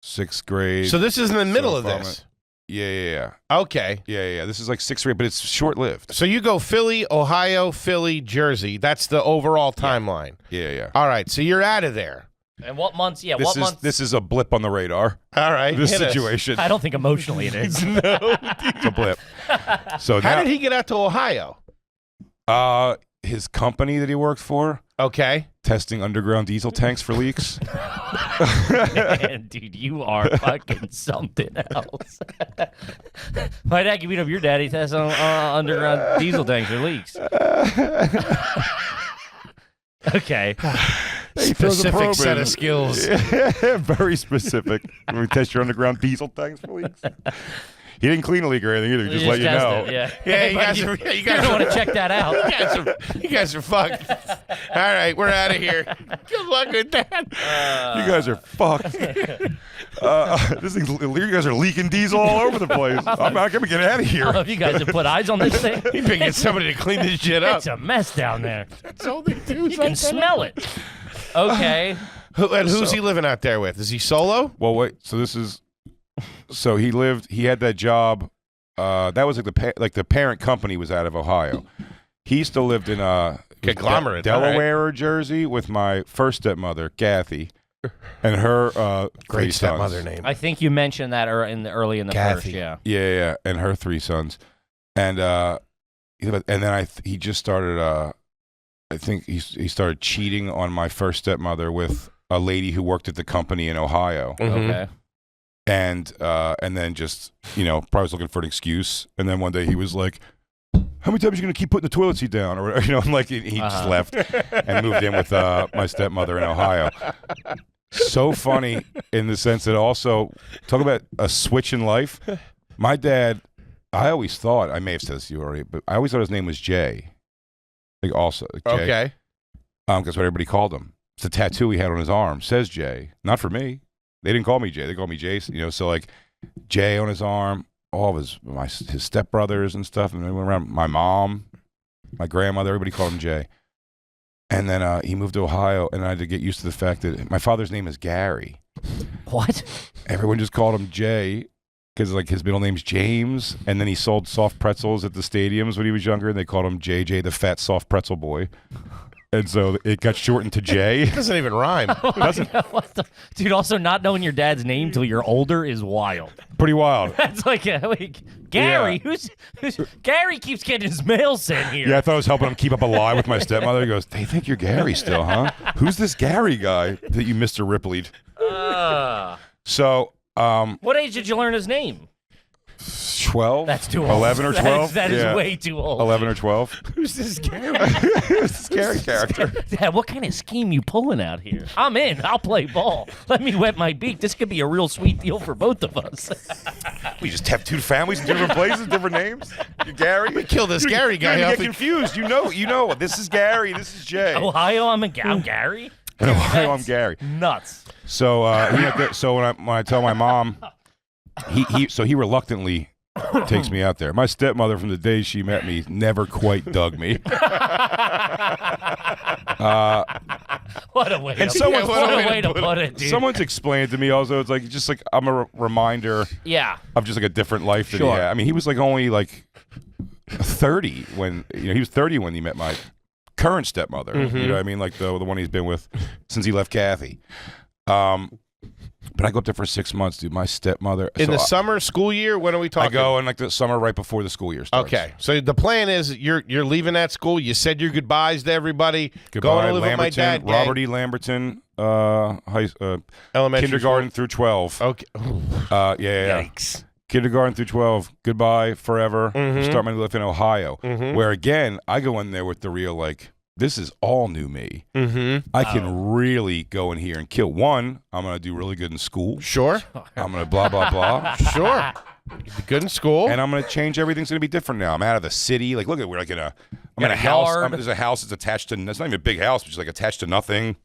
6th grade. So this is in the middle of this. Yeah. Okay. Yeah. This is like 6th grade, but it's short-lived. So you go Philly, Ohio, Philly, Jersey. That's the overall timeline. Yeah. All right. So you're out of there. And what months? Yeah, what months? This is a blip on the radar. All right. This hit us. situation. I don't think emotionally it is. No. It's a blip. So How now, did he get out to Ohio? his company that he worked for, Okay. testing underground diesel tanks for leaks. Man, dude, you are fucking something else. My dad can beat up your daddy test on underground diesel tanks or leaks. Okay. Specific set of skills. Yeah, very specific. When we test your underground diesel tanks for leaks. He didn't clean a leak or anything either. Just let you test know. it, yeah. Yeah, you You guys don't want to check that out. You guys are fucked. All right, we're out of here. Good luck with that. You guys are fucked. This thing, you guys are leaking diesel all over the place. I'm not gonna get out of I here. don't know if you guys have put eyes on this thing. You've been getting somebody to clean this shit up. It's a mess down there. That's all they do. You can smell it. Okay. Who's he living out there with? Is he solo? Well, wait. So this is. So he had that job. That was like the parent company was out of Ohio. He still lived in Conglomerate, Delaware or Jersey with my first stepmother, Kathy, and her Great 3 stepmother sons. name. I think you mentioned that early in the Kathy. first, yeah. Yeah, and her 3 sons, and then he just started. I think he started cheating on my first stepmother with a lady who worked at the company in Ohio. Mhm. Okay. And then just, probably was looking for an excuse. And then one day he was like, how many times are you going to keep putting the toilet seat down? Or, I'm like, he just left and moved in with my stepmother in Ohio. So funny in the sense that also, talk about a switch in life. My dad, I always thought, I may have said this to you already, but I always thought his name was Jay. Like Jay. Okay. That's what everybody called him. It's the tattoo he had on his arm. Says Jay. Not for me. They didn't call me Jay. They called me Jason. So like Jay on his arm, all of his stepbrothers and stuff, and they went around. My mom, my grandmother, everybody called him Jay. And then he moved to Ohio, and I had to get used to the fact that my father's name is Gary. What? Everyone just called him Jay because like his middle name's James, and then he sold soft pretzels at the stadiums when he was younger, and they called him JJ, the fat soft pretzel boy. And so it got shortened to Jay. It doesn't even rhyme. Dude, also not knowing your dad's name till you're older is wild. Pretty wild. That's like, Gary, Yeah. who's Gary keeps getting his mail sent here. Yeah, I thought I was helping him keep up a lie with my stepmother. He goes, they think you're Gary still, huh? Who's this Gary guy that you Mr. Ripley'd? So, what age did you learn his name? 12? That's too old. 11 or 12? That is Yeah. way too old. 11 or 12? Who's this Gary? Who's this Gary character? Dad, what kind of scheme you pulling out here? I'm in. I'll play ball. Let me wet my beak. This could be a real sweet deal for both of us. We just have 2 families in different places, different names. You're Gary. We kill this Gary guy You off. get confused. You know. This is Gary. This is Jay. Ohio, I'm Gary. In Ohio, I'm Gary. Nuts. So, when I tell my mom, he reluctantly takes me out there. My stepmother, from the day she met me, never quite dug me. What a way And to, someone- what a way to put it, dude. Someone's explained to me also, it's like just like I'm a reminder Yeah. of just like a different life that Sure. he had. I mean, he was like only like 30 when he was 30 when he met my current stepmother. Mm-hmm. You know what I mean? Like the one he's been with since he left Kathy. But I go up there for 6 months, dude. My stepmother. In the summer, school year, when are we I talking? go in like the summer right before the school year starts. Okay, so the plan is you're leaving that school. You said your goodbyes to everybody. Goodbye, Going to live with my Lamberton, dad. Robert E. Lamberton, Elementary kindergarten school. through 12. Okay. Yeah. Yikes. Kindergarten through 12. Goodbye forever. Mhm. Start my new life in Ohio, Mhm. where again I go in there with the real like this is all new me. Mm-hmm. I can really go in here and kill. One, I'm gonna do really good in school. Sure. I'm gonna blah blah blah. Sure. Good in school. And I'm gonna change. Everything's gonna be different now. I'm out of the city. Like, look at we're like in a. I'm in Got a a house. yard. There's a house that's attached to. It's not even a big house, but just like attached to nothing.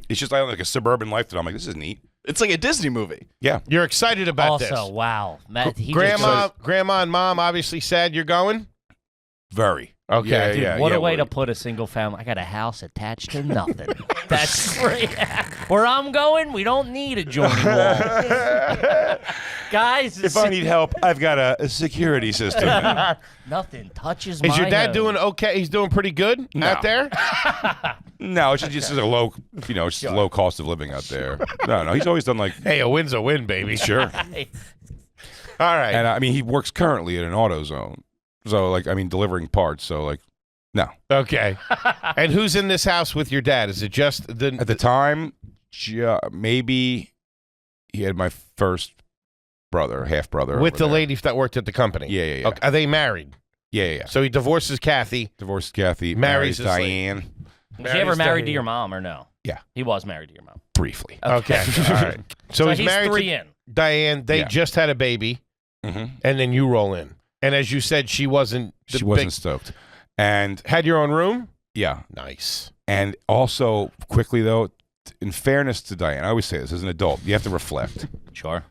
It's just like a suburban life that I'm like, this is neat. It's like a Disney movie. Yeah. You're excited about Also, this. wow. Matt, he Grandma just- and mom obviously sad you're going. Very. Okay. Yeah, Dude, yeah, what yeah, a way to we're- put a single family. I got a house attached to nothing. That's great. Where I'm going, we don't need a joining wall. Guys, If I need help, I've got a security system. nothing touches my Is your dad home. doing okay? He's doing pretty good out there? No, it's just a low, it's just a low cost of living out there. No, he's always done like, Hey, a win's a win, baby. sure. All right. And I mean, he works currently at an AutoZone. So, like, I mean, delivering parts. So, like, no. Okay. And who's in this house with your dad? Is it just the At the time, maybe he had my first brother, half brother. with over the there. lady that worked at the company? Yeah. Okay. Are they married? Yeah. So he divorces Kathy. Divorced Kathy, Marries marries his lady. Diane Was he ever married to your mom or no? Yeah. He was married to your mom. briefly. Okay. All right. So, he's married three to in. Diane. They Yeah. just had a baby, Mm-hmm. and then you roll in. And as you said, she wasn't. She wasn't stoked. And, Had your own room? yeah. Nice. And also, quickly, though, in fairness to Diane, I always say this, as an adult, you have to reflect. Sure.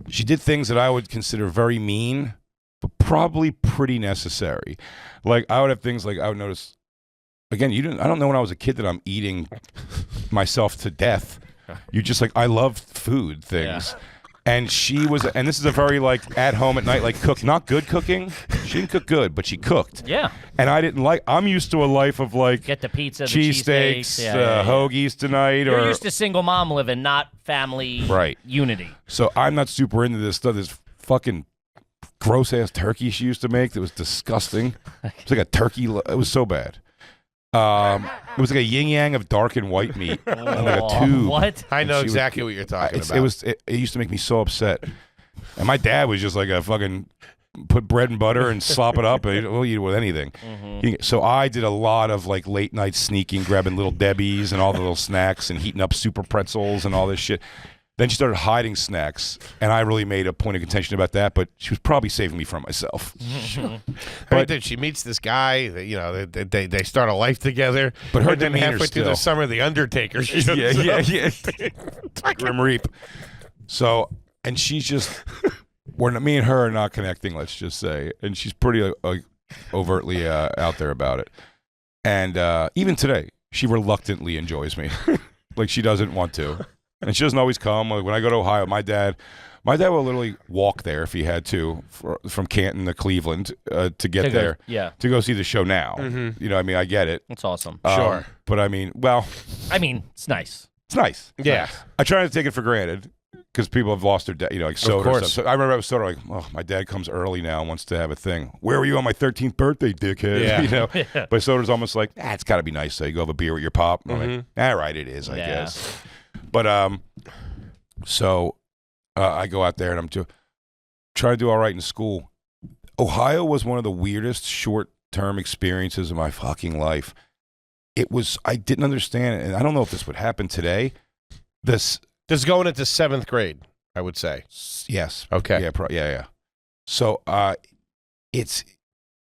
She did things that I would consider very mean, but probably pretty necessary. Like, I would have things like, I would notice, again, I don't know when I was a kid that I'm eating myself to death. You just like, I love food things. Yeah. And she was, and this is a very like at home at night, like cook, not good cooking. She didn't cook good, but she cooked. Yeah. And I didn't like, I'm used to a life of like Get the pizza, the cheesesteaks, Yeah. hoagies tonight. You're or used to single mom living, not family Right. unity. So I'm not super into this stuff. This fucking gross ass turkey she used to make that was disgusting. It's like a turkey. It was so bad. It was like a yin yang of dark and white meat, and like a tube. What? I know she was- exactly what you're talking about. It used to make me so upset. And my dad was just like a fucking put bread and butter and slop it up, and we'll eat it with anything. So I did a lot of like late night sneaking, grabbing little Debbie's and all the little snacks, and heating up super pretzels and all this shit. Then she started hiding snacks, and I really made a point of contention about that. But she was probably saving me from myself. Right there, she meets this guy. They start a life together. But her and then demeanor halfway through the still- summer, the Undertaker. shows up. yeah. Grim Reap. So, and she's just, me and her are not connecting, let's just say. And she's pretty overtly out there about it. And even today, she reluctantly enjoys me. Like, she doesn't want to. And she doesn't always come. Like, when I go to Ohio, my dad will literally walk there if he had to, from Canton to Cleveland to get there. Yeah. To go see the show now. Mm-hmm. You know, I mean, I get it. That's awesome. Sure. But I mean, well, I mean, it's nice. it's nice. Yeah. I try not to take it for granted because people have lost their dad, like soda. Or course. stuff. So I remember I was sort of like, oh, my dad comes early now and wants to have a thing. Where were you on my 13th birthday, dickhead? Yeah. You know? But soda's almost like, it's got to be nice. So you go have a beer with your pop. And I'm like, all right, it is, I Yeah. guess. But so I go out there and I'm trying to do all right in school. Ohio was one of the weirdest short-term experiences of my fucking life. I didn't understand it, and I don't know if this would happen today. This is going into 7th grade, I would say. Yes. Okay. Yeah. So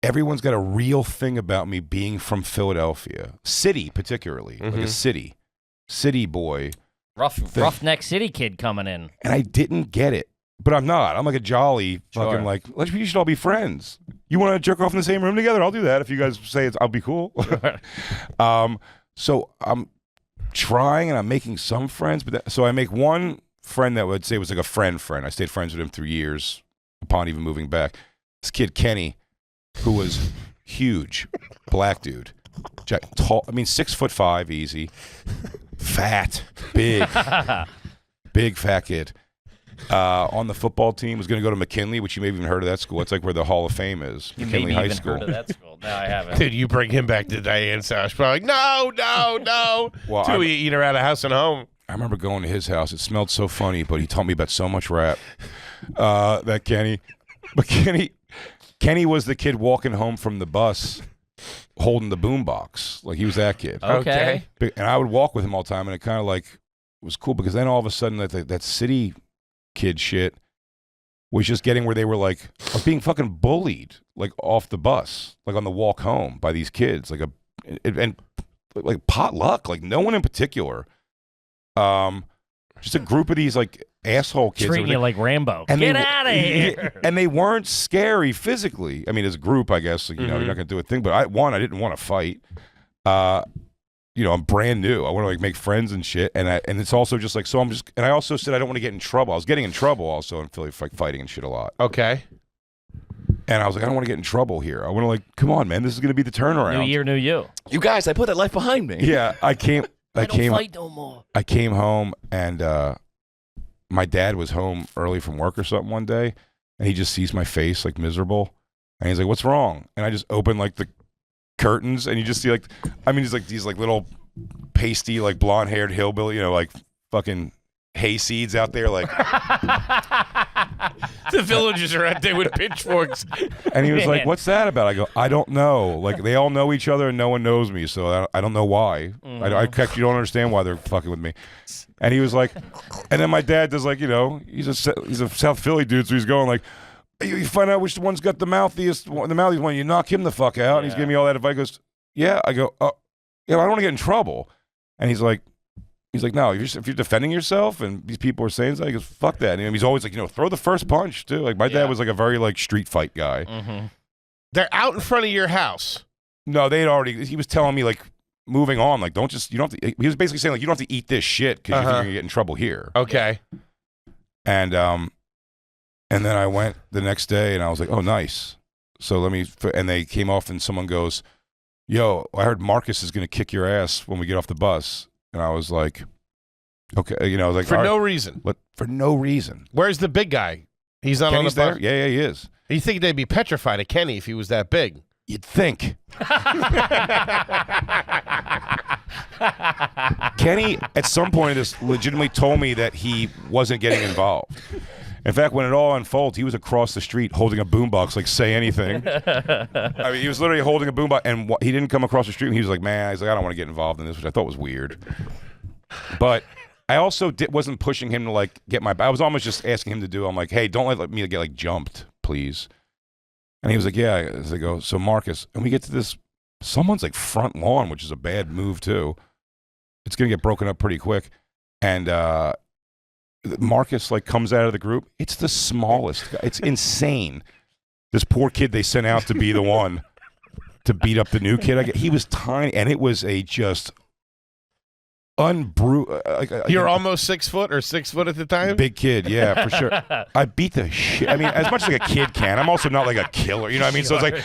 everyone's got a real thing about me being from Philadelphia, city particularly, like a city boy, Roughneck City kid coming in. and I didn't get it. But I'm not. I'm like a jolly fucking Sure. like. You should all be friends. You want to jerk off in the same room together? I'll do that if you guys say I'll be cool. So I'm trying and I'm making some friends, so I make one friend that would say was like a friend. I stayed friends with him through years upon even moving back. This kid Kenny, who was huge, black dude, tall. I mean, 6'5", easy, fat, big fat kid. On the football team, was going to go to McKinley, which you may have even heard of that school. It's like where the Hall of Fame is. You McKinley maybe High even School. heard of that school. No, I haven't. Dude, you bring him back to Diane's house. Probably like, no. Well, Till we eat her out of house and home. I remember going to his house. It smelled so funny, but he taught me about so much rap. That Kenny. But Kenny was the kid walking home from the bus holding the boombox. Like, he was that kid. Okay. And I would walk with him all the time, and it kind of like was cool because then all of a sudden that city kid shit was just getting where they were like being fucking bullied, like off the bus, like on the walk home by these kids, and like potluck, like no one in particular. just a group of these like asshole kids. Treating you like Rambo. And Get they- out of here. And they weren't scary physically. I mean, as a group, I guess, you know, you're not going to do a thing. But I didn't want to fight. You know, I'm brand new. I want to like make friends and shit. And it's also just like, so I'm just, and I also said I don't want to get in trouble. I was getting in trouble also in Philly, like fighting and shit a lot. Okay. And I was like, I don't want to get in trouble here. I want to like, come on, man, this is going to be the turnaround. New year, new you. You guys, I put that life behind me. Yeah, I don't fight no more. I came home and my dad was home early from work or something one day, and he just sees my face like miserable, and he's like, "What's wrong?" And I just open like the curtains, and you just see like, I mean, he's like these like little pasty like blonde haired hillbilly, you know, like fucking hay seeds out there, like. The villagers are out there with pitchforks. And he was like, Man. "What's that about?" I go, "I don't know. Like they all know each other, and no one knows me, so I don't know why. I actually don't understand why they're fucking with me." And he was like, and then my dad does like, you know, he's a South Philly dude, so he's going like, you find out which one's got the mouthiest one, you knock him the fuck out. And he's giving me all that advice. He goes, yeah. I go, oh, yeah, I don't want to get in trouble. And he's like, no, if you're defending yourself and these people are saying something, he goes, fuck that. And he's always like, you know, throw the first punch too. Like my dad was like a very like street fight guy. They're out in front of your house. No, he was telling me like, moving on, like you don't have to, he was basically saying like, you don't have to eat this shit because you're going to get in trouble here. Okay. And then I went the next day and I was like, oh, nice. So and they came off and someone goes, yo, I heard Marcus is going to kick your ass when we get off the bus. And I was like, okay, you know, I was like, For all no right. reason. For no reason. Where's the big guy? He's not Kenny's on the there? bus. Yeah, he is. You think they'd be petrified of Kenny if he was that big? You'd think. Kenny, at some point, this legitimately told me that he wasn't getting involved. In fact, when it all unfolds, he was across the street holding a boombox, like, say anything. I mean, he was literally holding a boombox, and he didn't come across the street, and he was like, man, he's like, I don't want to get involved in this, which I thought was weird. But I also wasn't pushing him to, like, I was almost just asking him to do, I'm like, hey, don't let me get, like, jumped, please. And he was like, yeah. As I go, so Marcus, and we get to this, someone's like front lawn, which is a bad move too. It's going to get broken up pretty quick. And Marcus like comes out of the group. It's the smallest guy. It's insane. This poor kid they sent out to be the one to beat up the new kid. He was tiny, and it was a just You're almost 6 foot or 6 foot at the time? big kid, yeah, for sure. I beat the shit. I mean, as much as like a kid can. I'm also not like a killer, you know what I mean? So it's like,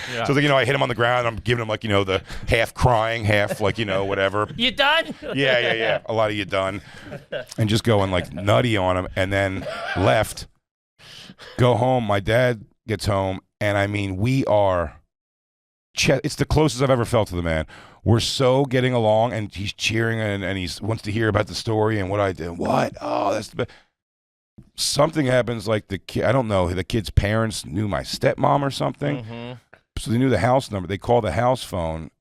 you know, I hit him on the ground. And I'm giving him like, you know, the half crying, half like, you know, whatever. You done? Yeah. A lot of you done, and just going like nutty on him, and then left. Go home. My dad gets home, and I mean, we are. It's the closest I've ever felt to the man. We're so getting along, and he's cheering, and he wants to hear about the story and what I did. What? Oh, that's the best. Something happens, like the kid, I don't know, the kid's parents knew my stepmom or something. So they knew the house number. They call the house phone,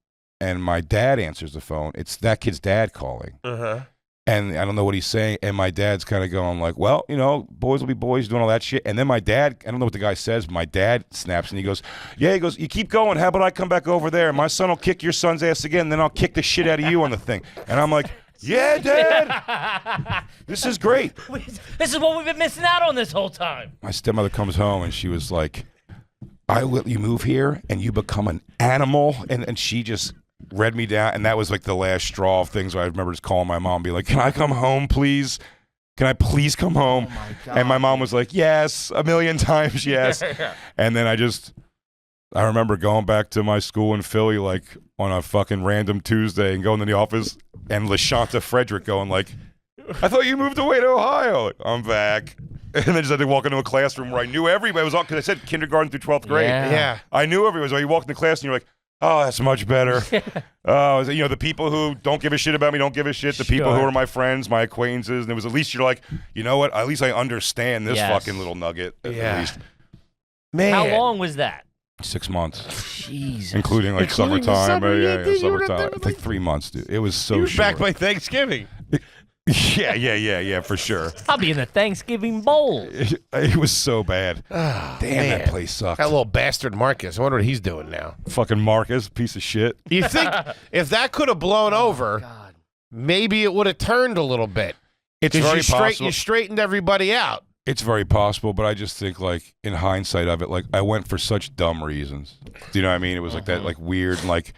and my dad answers the phone. It's that kid's dad calling. And I don't know what he's saying. And my dad's kind of going like, well, you know, boys will be boys, doing all that shit. And then my dad, I don't know what the guy says, but my dad snaps and he goes, yeah, he goes, you keep going. How about I come back over there? My son will kick your son's ass again. Then I'll kick the shit out of you on the thing. And I'm like, yeah, Dad. This is great. This is what we've been missing out on this whole time. My stepmother comes home and she was like, I let you move here and you become an animal. And she just read me down, and that was like the last straw of things where I remember just calling my mom and be like, can I come home, please? Can I please come home? Oh my God. And my mom was like, yes, a million times, yes. And then I remember going back to my school in Philly like on a fucking random Tuesday and going to the office, and LaShanta Frederick going like, I thought you moved away to Ohio. Like, I'm back. And then just had to walk into a classroom where I knew everybody. It was all, because I said kindergarten through 12th grade. Yeah. I knew everybody. So you walk in the class and you're like, oh, that's much better. You know, the people who don't give a shit about me don't give a shit. The people who are my friends, my acquaintances. And it was at least you're like, you know what? At least I understand this fucking little nugget. At least. Man. How long was that? 6 months. Jesus. Including like Including the summertime. summer, yeah, dude, you were up summertime. there Like 3 months, dude. It was so You were short. back by Thanksgiving. Yeah, for sure. I'll be in the Thanksgiving Bowl. It was so bad. Oh, Damn, that man. place sucked. That little bastard Marcus. I wonder what he's doing now. Fucking Marcus, piece of shit. You think if that could have blown over, God. maybe it would have turned a little bit. It's very possible. You straightened everybody out. It's very possible, but I just think, like, in hindsight of it, like, I went for such dumb reasons. Do you know what I mean? It was like that, like, weird, like,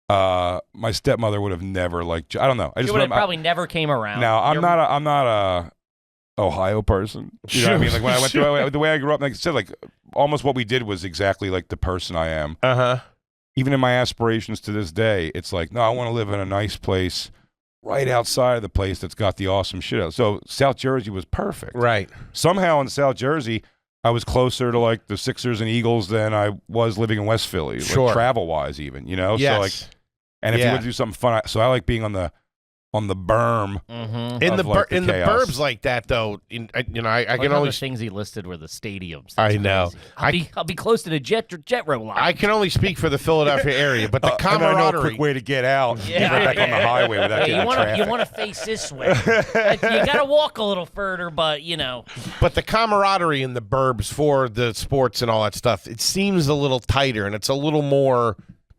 my stepmother would have never, like, I don't know. I just You would have probably never came around. Now, I'm not a Ohio person. You know what I mean? Like, when I went through the way I grew up, like I said, like, almost what we did was exactly like the person I am. Even in my aspirations to this day, it's like, no, I want to live in a nice place right outside of the place that's got the awesome shit out. So South Jersey was perfect. Right. Somehow in South Jersey, I was closer to like the Sixers and Eagles than I was living in West Philly, Sure. like travel-wise even, you know? Yes. So like, and if you want to do something fun, so I like being on the berm. In the chaos. burbs like that, though, I One can of only the things he listed were the stadiums. I That's know. crazy. I'll be close to the jet row line. I can only speak for the Philadelphia area, but the And I know a camaraderie. quick way to get out. Yeah. Get right back on the highway without Yeah, getting in traffic. you want to face this way. You got to walk a little further, but you know. But the camaraderie in the burbs for the sports and all that stuff, it seems a little tighter and it's a little more,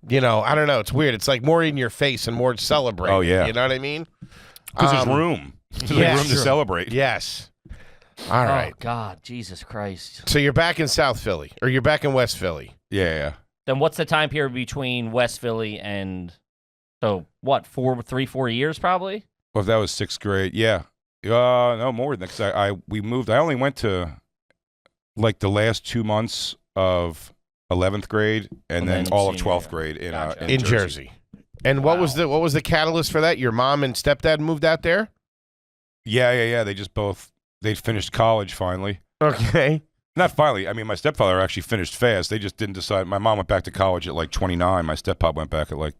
I don't know. It's weird. It's like more in your face and more to celebrate. Oh, yeah. You know what I mean? Because there's room. There's yes. room to celebrate. Yes. All right. Oh, God. Jesus Christ. So you're back in South Philly, or you're back in West Philly. Yeah. Then what's the time period between West Philly and, so what, 4 years probably? Well, if that was 6th grade, yeah. No, more than that, because we moved. I only went to, like, the last 2 months of 11th grade and then all of 12th grade in Jersey. And what was the catalyst for that? Your mom and stepdad moved out there? Yeah. They'd finished college finally. Okay. Not finally. I mean, my stepfather actually finished fast. They just didn't decide. My mom went back to college at like 29. My stepdad went back at like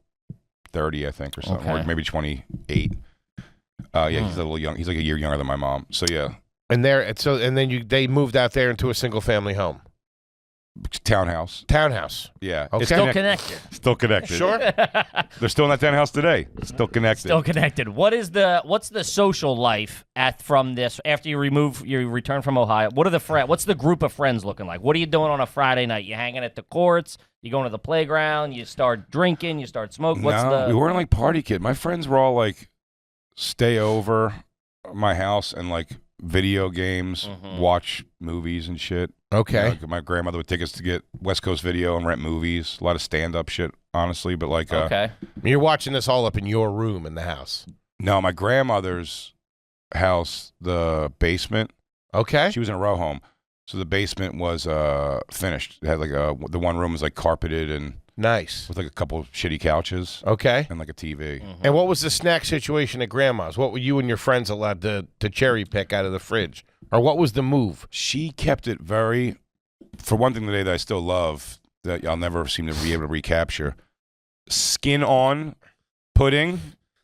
30, I think, or something, or maybe 28. Yeah, he's a little young. He's like a year younger than my mom. So yeah. And then they moved out there into a single family home. Townhouse. Yeah. Okay. Still connected. Still connected. Sure. They're still in that townhouse today. Still connected. Still connected. What's the social life from this after you return from Ohio? What's the group of friends looking like? What are you doing on a Friday night? You hanging at the courts? You going to the playground? You start drinking? You start smoking? We weren't like party kid. My friends were all like stay over my house and like video games, watch movies and shit. Okay. Like my grandmother would take us to get West Coast Video and rent movies. A lot of stand-up shit, honestly. But like, okay. You're watching this all up in your room in the house. No, my grandmother's house, the basement. Okay. She was in a row home, so the basement was finished. It had like the one room was like carpeted and nice with like a couple of shitty couches. Okay. And like a TV. And what was the snack situation at Grandma's? What were you and your friends allowed to cherry pick out of the fridge? Or what was the move? She kept it very, for one thing today that I still love, that I'll never seem to be able to recapture, skin-on pudding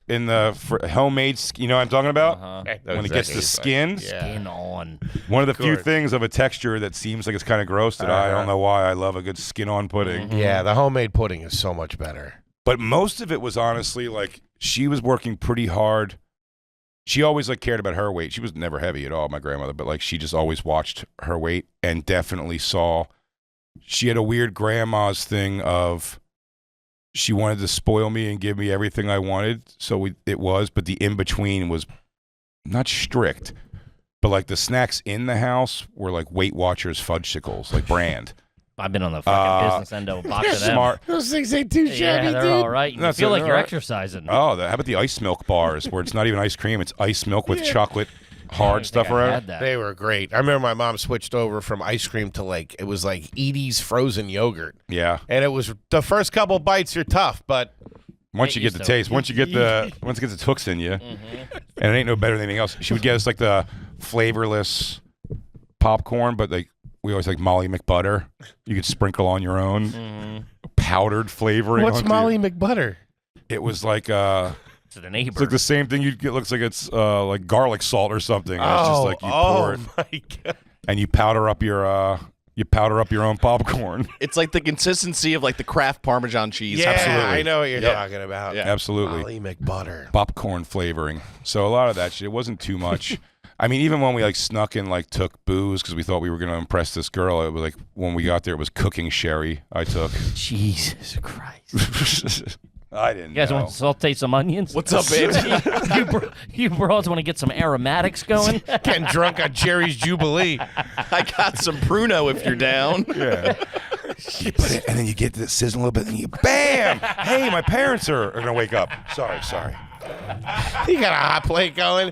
in the homemade, you know what I'm talking about? When it gets the skin. Skin on. One of the few things of a texture that seems like it's kind of gross that I don't know why I love a good skin-on pudding. Yeah, the homemade pudding is so much better. But most of it was honestly like she was working pretty hard. She always like cared about her weight. She was never heavy at all, my grandmother, but like she just always watched her weight and definitely saw. She had a weird grandma's thing of she wanted to spoil me and give me everything I wanted. So it was, but the in between was not strict, but like the snacks in the house were like Weight Watchers fudgesicles, like brand. I've been on the fucking business end of a box of them. Smart. Those things ain't too shabby, Yeah, they're dude. all right. You feel like you're exercising. Oh, how about the ice milk bars where it's not even ice cream, it's ice milk with chocolate hard stuff around it? They were great. I remember my mom switched over from ice cream to it was like Edie's frozen yogurt. Yeah. And it was the first couple bites are tough, but once you get the taste, once it gets its hooks in you, and it ain't no better than anything else. She would get us like the flavorless popcorn, but we always like Molly McButter. You could sprinkle on your own powdered flavoring. What's Molly McButter? It was like to the neighbor. It's like the same thing you'd get. Looks like it's like garlic salt or something. And it's just like you pour it, my God. and you powder up your own popcorn. It's like the consistency of like the Kraft Parmesan cheese. Yeah, Absolutely. I know what you're talking about. Yeah. Absolutely. Molly McButter. Popcorn flavoring. So a lot of that shit. It wasn't too much. I mean, even when we like snuck and like took booze because we thought we were going to impress this girl, it was like when we got there, it was cooking sherry I took. Jesus Christ. I didn't You guys know. want to saute some onions? What's up, baby? you bros want to get some aromatics going? Getting drunk on Jerry's Jubilee. I got some Pruno if you're down. Yeah. You put it, and then you get to sizzle a little bit, and you bam! Hey, my parents are gonna wake up. Sorry. You got a hot plate going.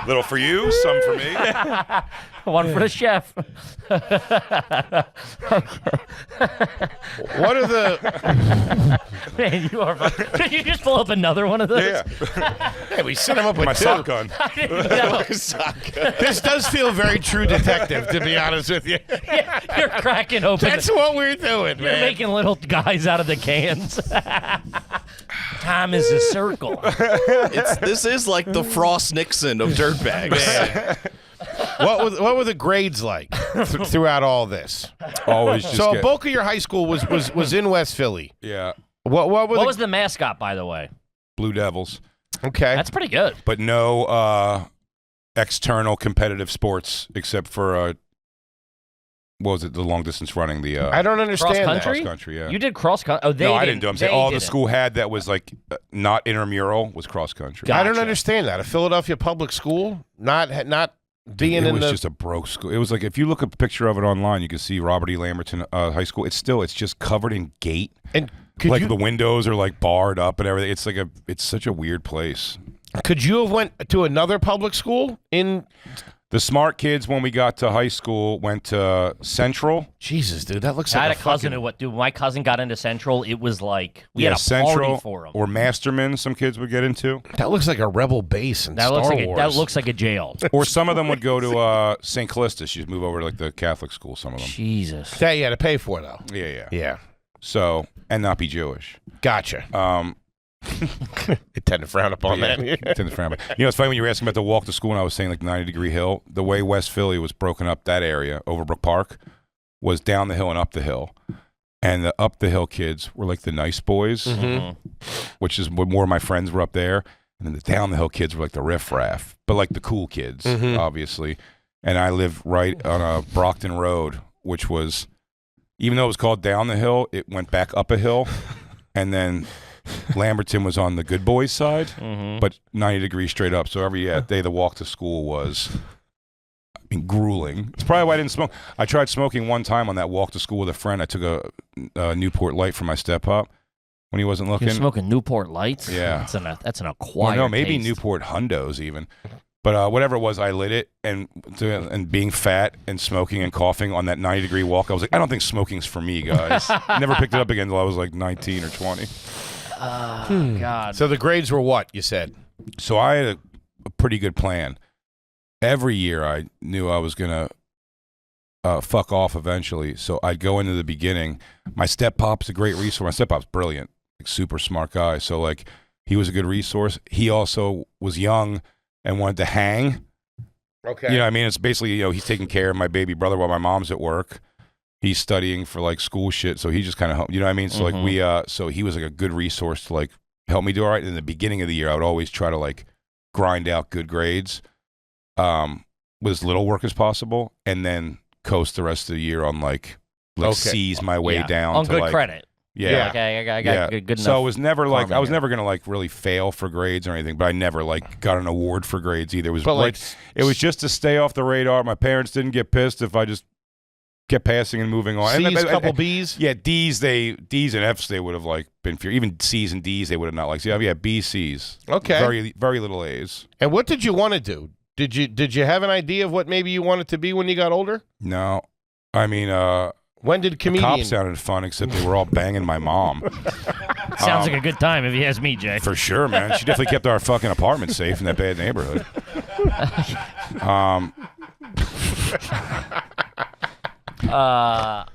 Little for you, some for me. One for the chef. What are the? Man, you are. Did you just pull up another one of those? Yeah. Hey, we set him up with My two. sock gun. I didn't know. This does feel very True Detective, to be honest with you. You're cracking open. That's what we're doing, You're man. making little guys out of the cans. Time is a circle. This is like the Frost Nixon of dirtbags. What were the grades like throughout all this? Always just So get, bulk of your high school was in West Philly. yeah, What What was the mascot, by the way? Blue Devils, okay? That's pretty good. but no external competitive sports except for what was it? The long distance running. The I don't understand Cross that. country? cross country. Yeah. You did cross country. Oh, they no, didn't. I didn't do. I'm saying They all the didn't. school had that was like not intramural was cross country. Got- I don't Gotcha. understand that. A Philadelphia public school not being It in was the. just a broke school. It was like if you look at a picture of it online, you can see Robert E. Lamberton High School. It's just covered in gate. and could Like you the windows are like barred up and everything. It's such a weird place. could you have went to another public school in? The smart kids, when we got to high school, went to Central. Jesus, dude, that looks I like had a cousin fucking- who, dude, my cousin got into Central. It was like, we had a Central party for him. or Masterman. Some kids would get into, That looks like a rebel base in That Star looks like Wars. that looks like a jail. or some of them would go to St. Callistus. You'd move over to like the Catholic school. Some of them. Jesus. that you had to pay for though. Yeah. Yeah, So and not be Jewish. gotcha. I tend to frown upon Yeah, that. tend to frown. You know, it's funny when you were asking about the walk to school, and I was saying like 90-degree hill. The way West Philly was broken up, that area, Overbrook Park, was down the hill and up the hill. And the up the hill kids were like the nice boys, which is what more of my friends were up there. And then the down the hill kids were like the riffraff, but like the cool kids, obviously. And I lived right on a Brockton Road, which was, even though it was called down the hill, it went back up a hill. And then Lamberton was on the good boys side, but 90 degrees straight up. So every day the walk to school was, I mean, grueling. It's probably why I didn't smoke. I tried smoking one time on that walk to school with a friend. I took a Newport Light for my step-up when he wasn't looking. You're smoking Newport Lights? Yeah. That's an Well, acquired no, maybe taste. Newport Hundos even. But whatever it was, I lit it, and being fat and smoking and coughing on that 90-degree walk, I was like, I don't think smoking's for me, guys. Never picked it up again until I was like 19 or 20. God. So the grades were what you said? So I had a pretty good plan. Every year I knew I was going to fuck off eventually. So I'd go into the beginning. My step-pop's a great resource. My step-pop's brilliant, like super smart guy. So like he was a good resource. He also was young and wanted to hang. Okay. You know what I mean? It's basically, you know, he's taking care of my baby brother while my mom's at work. He's studying for like school shit, so he just kind of helped. You know what I mean? So like so he was like a good resource to like help me do all right. In the beginning of the year, I would always try to like grind out good grades, with as little work as possible, and then coast the rest of the year on like seize my way down on to good like, credit. Yeah. Okay, I got good enough. So it was never like karma I was here. never gonna like really fail for grades or anything, but I never like got an award for grades either. It was But, like, it was just to stay off the radar. My parents didn't get pissed if I just kept passing and moving on. C's, And- couple B's. Yeah, D's and F's they would have like been fear. Even C's and D's they would have not liked. So yeah, B, C's. Okay. Very little A's. And what did you want to do? Did you have an idea of what maybe you wanted to be when you got older? No, I mean, When did the comedian? cops sounded fun, except they were all banging my mom. Sounds like a good time if you ask me, Jay. For sure, man. She definitely kept our fucking apartment safe in that bad neighborhood.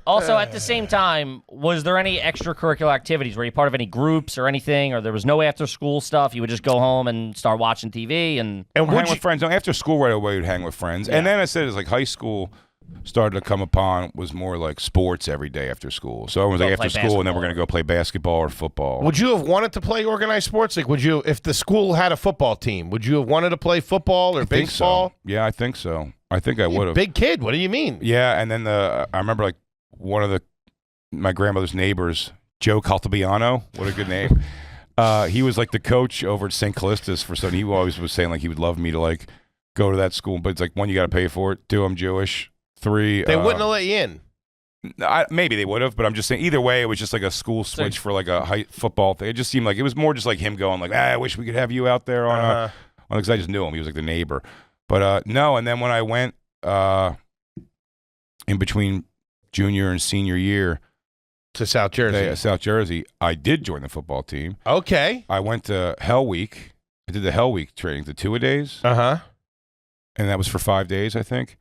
Also, at the same time, was there any extracurricular activities? Were you part of any groups or anything, or there was no after-school stuff? You would just go home and start watching TV and And hang would you, with friends. No, after school right away, we'd hang with friends. And then I said, it's like high school started to come upon was more like sports every day after school. So everyone was like Go after play school, and then we're basketball. going to go play basketball or football. would you have wanted to play organized sports? Like, would you, if the school had a football team, would you have wanted to play football or I think baseball? so. Yeah, I think so. I think I would have. Big kid. What do you mean? Yeah, and then I remember like one of my grandmother's neighbors Joe Caltabiano. What a good name. He was like the coach over at St. Callistus for something. He always was saying like he would love me to like go to that school, but it's like, one, you got to pay for it. Two, I'm Jewish. Three, They wouldn't have let you in. Maybe they would have, but I'm just saying. Either way, it was just like a school switch for like a high football thing. It just seemed like it was more just like him going like, I wish we could have you out there on because I just knew him. He was like the neighbor. But no, and then when I went in between junior and senior year To South Jersey. South Jersey, I did join the football team. Okay. I went to Hell Week. I did the Hell Week training, the 2-a-days, Uh-huh. and that was for 5 days, I think.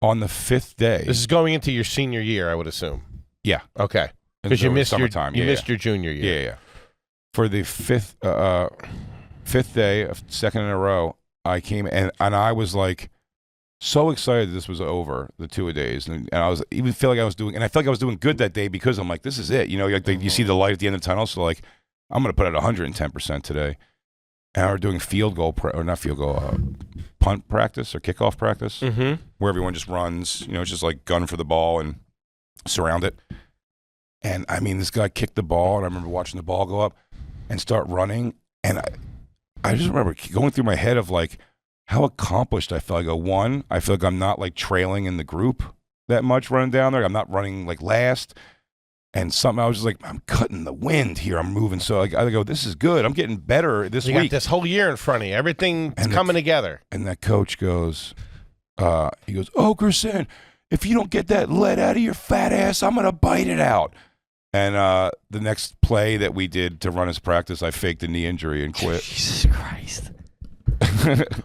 On the 5th day, This is going into your senior year, I would assume. yeah, Okay. and Because so you it was missed your summertime. you Yeah, missed your junior year. yeah. For the fifth day of second in a row, I came and I was like so excited that this was over, the 2-a-days, and I was even feel like I was doing, and I felt like I was doing good that day because I'm like, this is it, you know, like you see the light at the end of the tunnel, so like I'm gonna put out 110% today, and we're doing punt practice or kickoff practice, where everyone just runs, you know, it's just like gun for the ball and surround it. And I mean, this guy kicked the ball, and I remember watching the ball go up and start running, and I just remember going through my head of like how accomplished I felt. I go, one, I feel like I'm not like trailing in the group that much running down there. I'm not running like last. And something, I was just like, I'm cutting the wind here. I'm moving. So like, I go, this is good. I'm getting better this You week. got this whole year in front of you. Everything's And coming together. And that coach goes, he goes, Okerson, if you don't get that lead out of your fat ass, I'm going to bite it out. And the next play that we did to run his practice, I faked a knee injury and quit. Jesus Christ.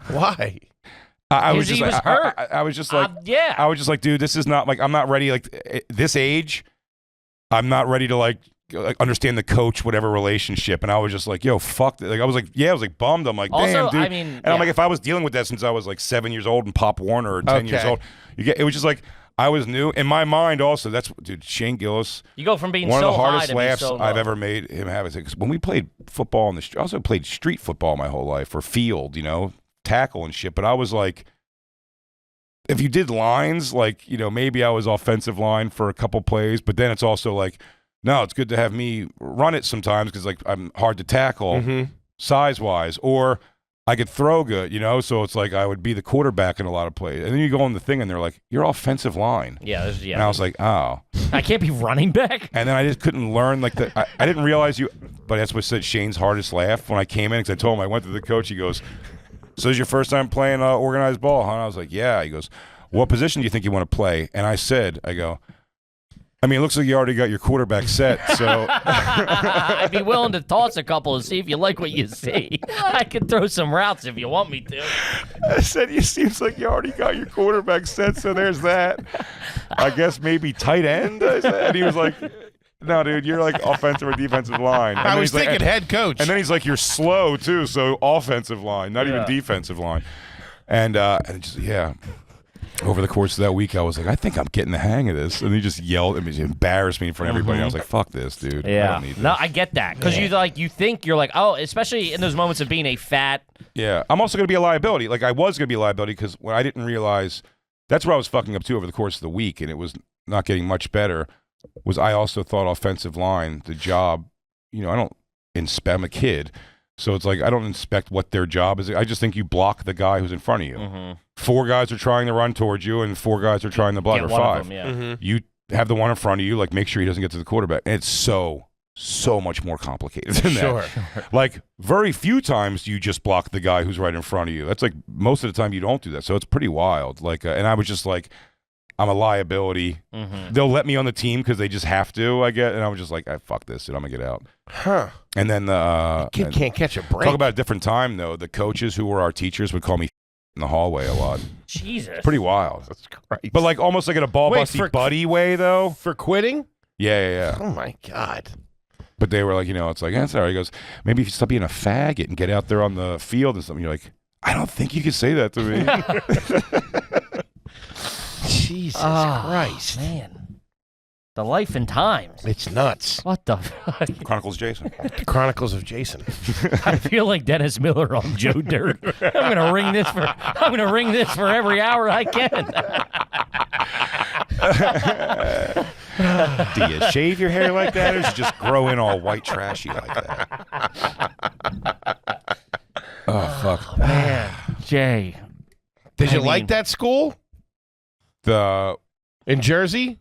Why? I was Because just he like, was hurt. I was just like, Yeah. I was just like, dude, this is not like, I'm not ready. Like this age, I'm not ready to like understand the coach, whatever relationship. And I was just like, yo, fuck. Like I was like bummed. I'm like, damn, Also, dude. I mean, and I'm like, if I was dealing with that since I was like 7 years old in Pop Warner or 10 years Okay. old, it was just like, I was new in my mind. Also, that's dude, Shane Gillis. You go from being One so of the high hardest to laughs being so I've low. ever made him have. Is when we played football on the street. I also played street football my whole life, or field, you know, tackle and shit. But I was like, if you did lines, like, you know, maybe I was offensive line for a couple plays, but then it's also like, no, it's good to have me run it sometimes because like I'm hard to tackle size wise, or I could throw good, you know. So it's like I would be the quarterback in a lot of plays, and then you go on the thing and they're like, you're offensive line. Yeah, And I was like, oh. I can't be running back. And then I just couldn't learn like I didn't realize you, but that's what said Shane's hardest laugh when I came in, because I told him, I went to the coach, he goes, so is your first time playing organized ball, huh? And I was like, yeah. He goes, what position do you think you want to play? And I said, I go, I mean, it looks like you already got your quarterback set, so I'd be willing to toss a couple and see if you like what you see. I can throw some routes if you want me to. I said, it seems like you already got your quarterback set, so there's that. I guess maybe tight end, I said. And he was like, no, dude, you're like offensive or defensive line. And I then was he's like, thinking head coach. And then he's like, you're slow, too, so offensive line, not even defensive line. And just, yeah. Over the course of that week, I was like, I think I'm getting the hang of this. And he just yelled at me, he embarrassed me in front of everybody. I was like, fuck this, dude. I Yeah. don't need this. No, I get that. Because you think you're like, oh, especially in those moments of being a fat. Yeah. I'm also going to be a liability. Like, I was going to be a liability because when I didn't realize, that's where I was fucking up too over the course of the week, and it was not getting much better, was I also thought offensive line, the job, you know, I don't inspect, I'm a kid. So it's like, I don't inspect what their job is. I just think you block the guy who's in front of you. 4 guys are trying to run towards you, and 4 guys are trying to block, Get or one 5. of them, yeah. You have the one in front of you, like, make sure he doesn't get to the quarterback. And it's so much more complicated than that. Like, very few times you just block the guy who's right in front of you. That's like, most of the time you don't do that. So it's pretty wild. Like, and I was just like, I'm a liability. They'll let me on the team because they just have to, I get. And I was just like, fuck this, dude, I'm going to get out. Huh. And then Kid can't catch a break. talk about a different time, though. The coaches who were our teachers would call me in the hallway a lot. Jesus. Pretty wild. That's great. But like almost like in a ball Wait, busty buddy way, though. For quitting? Yeah. Oh, my God. But they were like, you know, it's like, that's all right. He goes, maybe if you stop being a faggot and get out there on the field and something. You're like, I don't think you can say that to me. Jesus Christ. Man. The life and times. It's nuts. What the fuck? Chronicles Jason. The Chronicles of Jason. I feel like Dennis Miller on Joe Dirt. I'm gonna ring this for every hour I can. Do you shave your hair like that, or does it just grow in all white trashy like that? Oh, fuck. Man, Jay. Did you I like mean- that school The in Jersey?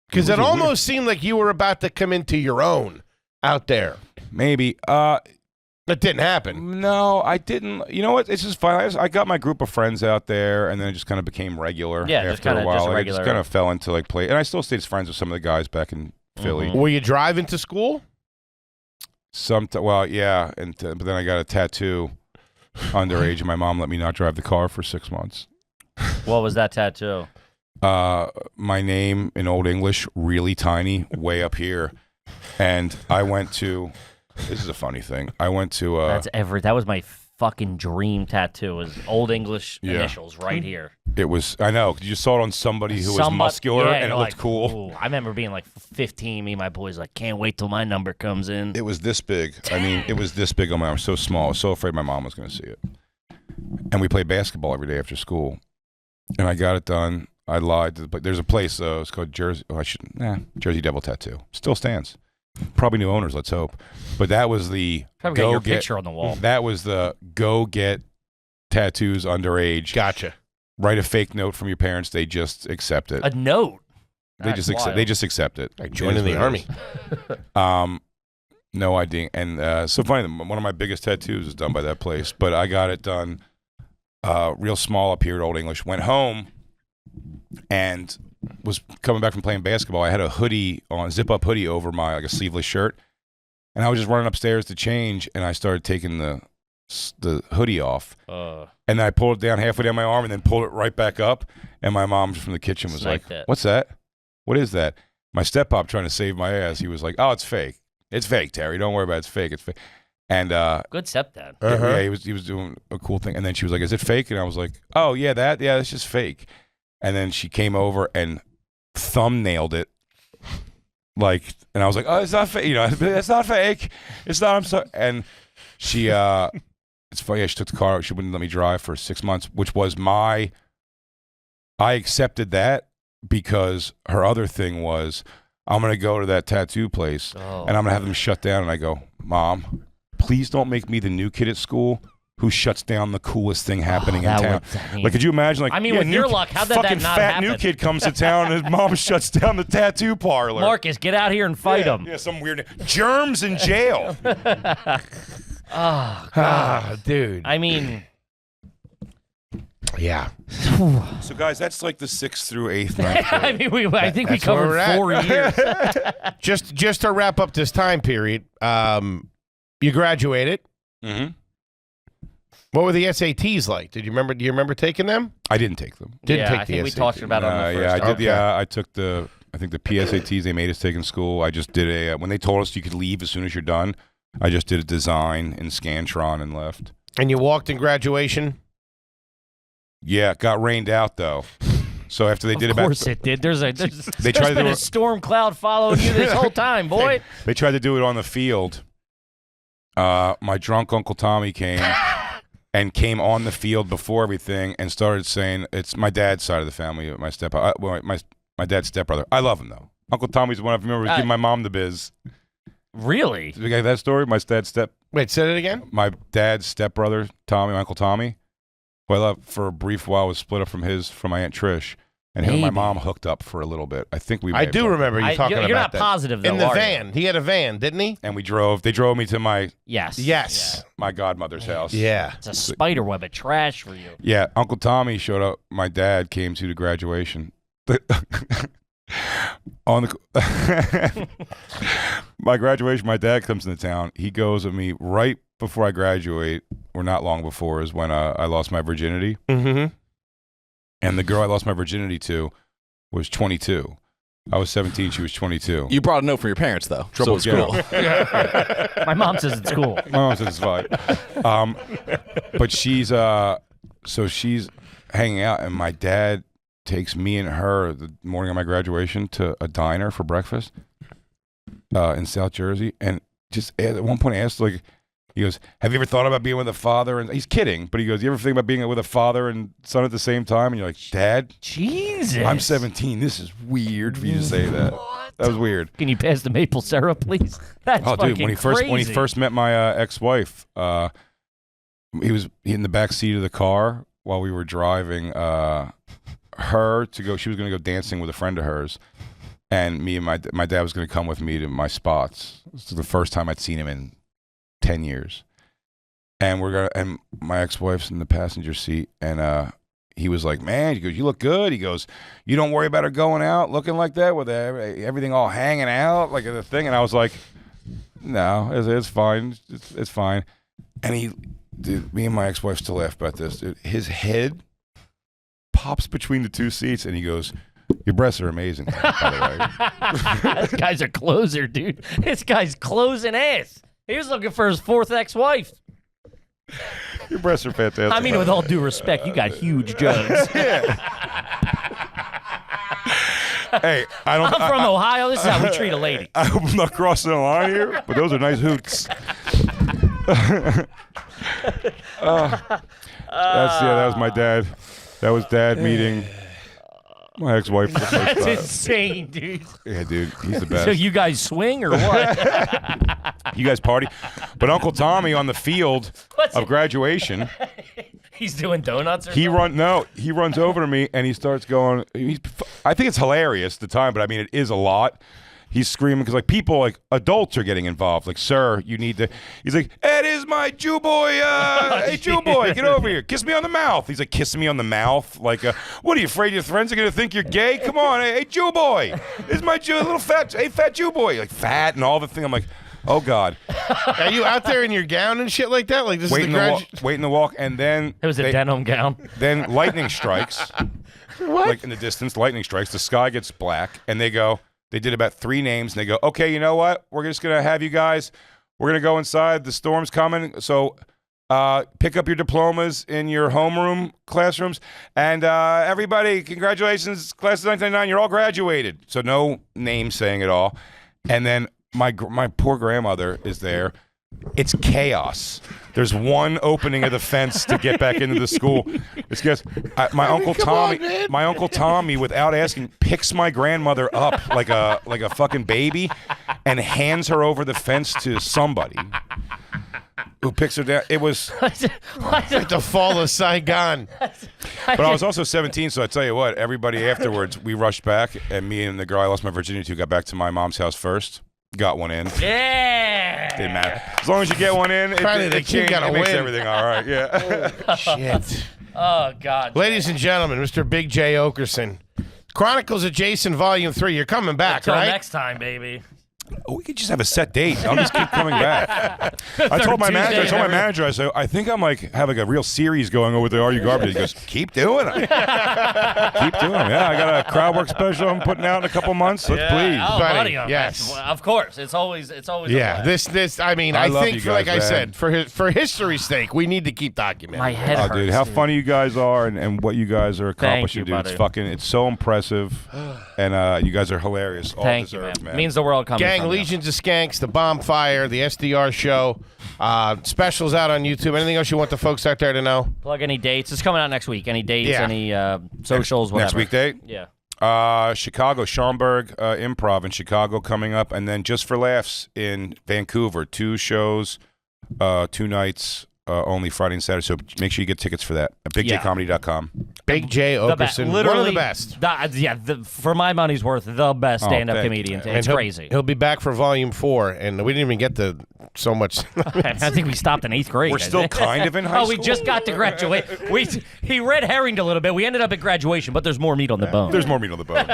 Because it almost seemed like you were about to come into your own out there. maybe. That didn't happen. No, I didn't. You know what? It's just fine. I got my group of friends out there, and then it just kind of became regular. Yeah, after just kinda a while. just Like, I regular. just kind of fell into like play, and I still stayed friends with some of the guys back in Philly. Were you driving to school? Well, yeah, but then I got a tattoo underage, and my mom let me not drive the car for 6 months. What was that tattoo? My name in Old English, really tiny, way up here, and I went to. This is a funny thing. I went to. That was my fucking dream tattoo. Was Old English Yeah. initials right here. It was. I know. 'Cause you saw it on somebody who was muscular, yeah, and it you're looked like, cool. Ooh. I remember being like 15. Me and my boys like, can't wait till my number comes in. It was this big. I mean, it was this big on my arm. So small. I was so afraid my mom was going to see it. And we played basketball every day after school. And I got it done. I lied. But there's a place. It's called Jersey. Oh, Jersey Devil Tattoo. Still stands. Probably new owners. Let's hope. But that was the Probably got your picture on the wall. That was the go get tattoos underage. Gotcha. Write a fake note from your parents. They just accept it. A note. They just accept it. Like joining the army. No idea. And so funny, one of my biggest tattoos is done by that place, but I got it done real small up here at Old English. Went home and was coming back from playing basketball. I had a hoodie on, zip-up hoodie over my, like a sleeveless shirt, and I was just running upstairs to change, and I started taking the hoodie off, and then I pulled it down halfway down my arm and then pulled it right back up, and my mom from the kitchen was Sniped like, it. "What's that? What is that?" My step-pop trying to save my ass, he was like, "Oh, it's fake. It's fake, Terry. Don't worry about it. It's fake. It's fake." And Good stepdad. Uh-huh. yeah, he was doing a cool thing. And then she was like, "Is it fake?" And I was like, "Oh yeah, it's just fake." And then she came over and thumbnailed it, like, and I was like, "Oh, it's not fake. You know, it's not fake. It's not." I'm sorry. And she, it's funny. Yeah, she took the car. She wouldn't let me drive for 6 months, which was I accepted that because her other thing was, I'm gonna go to that tattoo place and I'm gonna have them shut down. And I go, "Mom, please don't make me the new kid at school who shuts down the coolest thing happening in town." Like, could you imagine? Like, I mean, with your luck, how did that fucking not fat happen? new kid comes to town and his mom shuts down the tattoo parlor. Marcus, get out here and fight him. Yeah, some weird germs in jail. Dude. I mean, Yeah. So, guys, that's like the 6th through 8th, 9th grade. I mean, I think we That's where we're covered at. 4 years. Just to wrap up this time period, you graduated. Mm-hmm. What were the SATs like? Do you remember taking them? I didn't take them. Didn't yeah, take I the think we SAT. talked about it on the first. Yeah, I did. Okay. Yeah, I took I think the PSATs they made us take in school. I just did when they told us you could leave as soon as you're done. I just did a design in Scantron and left. And you walked in graduation? Yeah, got rained out though. So after they did Of about, course it did. There's they been tried to do a it- storm cloud following you this whole time, boy. they tried to do it on the field. My drunk Uncle Tommy came on the field before everything and started saying, it's my dad's side of the family, my dad's stepbrother. I love him though. Uncle Tommy's the one I remember giving my mom the biz. Really? Did you get that story? Wait, say it again? My dad's stepbrother, Tommy, my Uncle Tommy, who I love, for a brief while was split up from my Aunt Trish, and him and my Maybe. mom hooked up for a little bit. I think we. may I have do talked- remember you talking You're about not that. positive, though, In the are you? van. He had a van, didn't he? And we drove. They drove me to my Yes. godmother's house. Yeah. It's a spider web of trash for you. Yeah, Uncle Tommy showed up. My dad came to the graduation. On the my graduation, my dad comes into town. He goes with me right before I graduate, or not long before, is when I lost my virginity. Mm-hmm. And the girl I lost my virginity to was 22. I was 17. She was 22. You brought a note from your parents, though. Trouble so it's ghetto. cool. My mom says it's cool. My mom says it's fine. But she's so she's hanging out, and my dad takes me and her the morning of my graduation to a diner for breakfast in South Jersey, and just at one point asked, like, He goes, have you ever thought about being with a father? And he's kidding, but he goes, you ever think about being with a father and son at the same time? And you're like, Dad, Jesus. I'm 17. This is weird for you to say that. That was weird. Can you pass the maple syrup, please? That's dude, when he crazy. first met my ex-wife, he was in the back seat of the car while we were driving her to go. She was going to go dancing with a friend of hers, and me and my dad was going to come with me to my spots. This is the first time I'd seen him in 10 years. And and my ex-wife's in the passenger seat, and he was like, man, he goes, you look good. He goes, you don't worry about her going out looking like that with everything all hanging out like the thing. And I was like, no, it's fine. It's fine. And dude, me and my ex-wife still laugh about this. Dude, his head pops between the two seats, and he goes, your breasts are amazing, by the way. This guy's a closer, dude. This guy's closing ass. He was looking for his fourth ex-wife. Your breasts are fantastic. I mean, with all due respect, you got huge jugs. Hey, I'm from Ohio. This is how we treat a lady. I hope I'm not crossing the line here, but those are nice hoots. That was my dad. That was Dad meeting my ex-wife for the first That's time. insane, dude. Yeah, dude, he's the best. So you guys swing or what? You guys party, but Uncle Tommy on the field What's of it? graduation, He's doing donuts or he something? he runs over to me and he starts going. I think it's hilarious at the time, but I mean it is a lot. He's screaming because like people, like adults, are getting involved. Like, sir, you need to. He's like, Ed is my Jew boy. Hey, Jew boy, get over here. Kiss me on the mouth. He's like kissing me on the mouth. Like, what are you afraid your friends are gonna think you're gay? Come on, hey Jew boy. This is my Jew, little fat Jew boy. Like fat and all the thing. I'm like, oh God. Are you out there in your gown and shit like that? Like this Waiting is the to walk, and then It was a denim gown. Then lightning strikes. What? Like in the distance, lightning strikes. The sky gets black, and they go. They did about 3 names, and they go, okay, you know what? We're just going to have you guys, we're going to go inside. The storm's coming. So pick up your diplomas in your homeroom classrooms. And everybody, congratulations, class of 1999, you're all graduated. So no name saying at all. And then my poor grandmother is there. It's chaos. There's one opening of the fence to get back into the school. It's because my Uncle Tommy, without asking, picks my grandmother up like a fucking baby and hands her over the fence to somebody who picks her down. It was like the fall of Saigon. but I was also 17, so I tell you what, everybody afterwards, we rushed back, and me and the girl I lost my virginity to got back to my mom's house first. Got one in. Yeah. Didn't matter. As long as you get one in, Finally, the kid got a makes win. everything all right. Yeah. Shit. Oh, God. Ladies and gentlemen, Mr. Big J. Okerson. Chronicles of Jason Volume 3. You're coming back, Until right? next time, baby. We could just have a set date. I'll just keep coming back. I told my manager, I said, I think I'm like have like a real series going on with the Are You Garbage? He goes, keep doing it. Keep doing it. Yeah, I got a crowd work special I'm putting out in a couple months. Let's please. Oh, Buddy, buddy, yes. well, of course. It's always Yeah, a blast. this. I mean, I I love think, you for, like guys, I man. said, for history's sake, we need to keep documenting. My head Oh, hurts. dude, how funny you guys are and what you guys are accomplishing, you, dude. buddy. It's fucking, it's so impressive. And you guys are hilarious. All Thank you, deserved, man. Means the world coming Gang, from you. Legions of Skanks, The Bombfire, The SDR Show, specials out on YouTube. Anything else you want the folks out there to know? Plug any dates. It's coming out next week. Any dates, Yeah. any socials, whatever. Next week date? Yeah. Chicago, Schaumburg Improv in Chicago coming up. And then Just for Laughs in Vancouver. 2 shows, 2 nights, only Friday and Saturday. So make sure you get tickets for that at bigjcomedy.com. Big J. Okerson, one of the best. For my money's worth, the best stand-up thank you, comedian. man. It's crazy. He'll be back for Volume 4, and we didn't even get to so much. I think we stopped in 8th grade. We're still kind of in high Oh, school. we just got to graduate. He red herringed a little bit. We ended up at graduation, but there's more meat on the bone. There's more meat on the bone.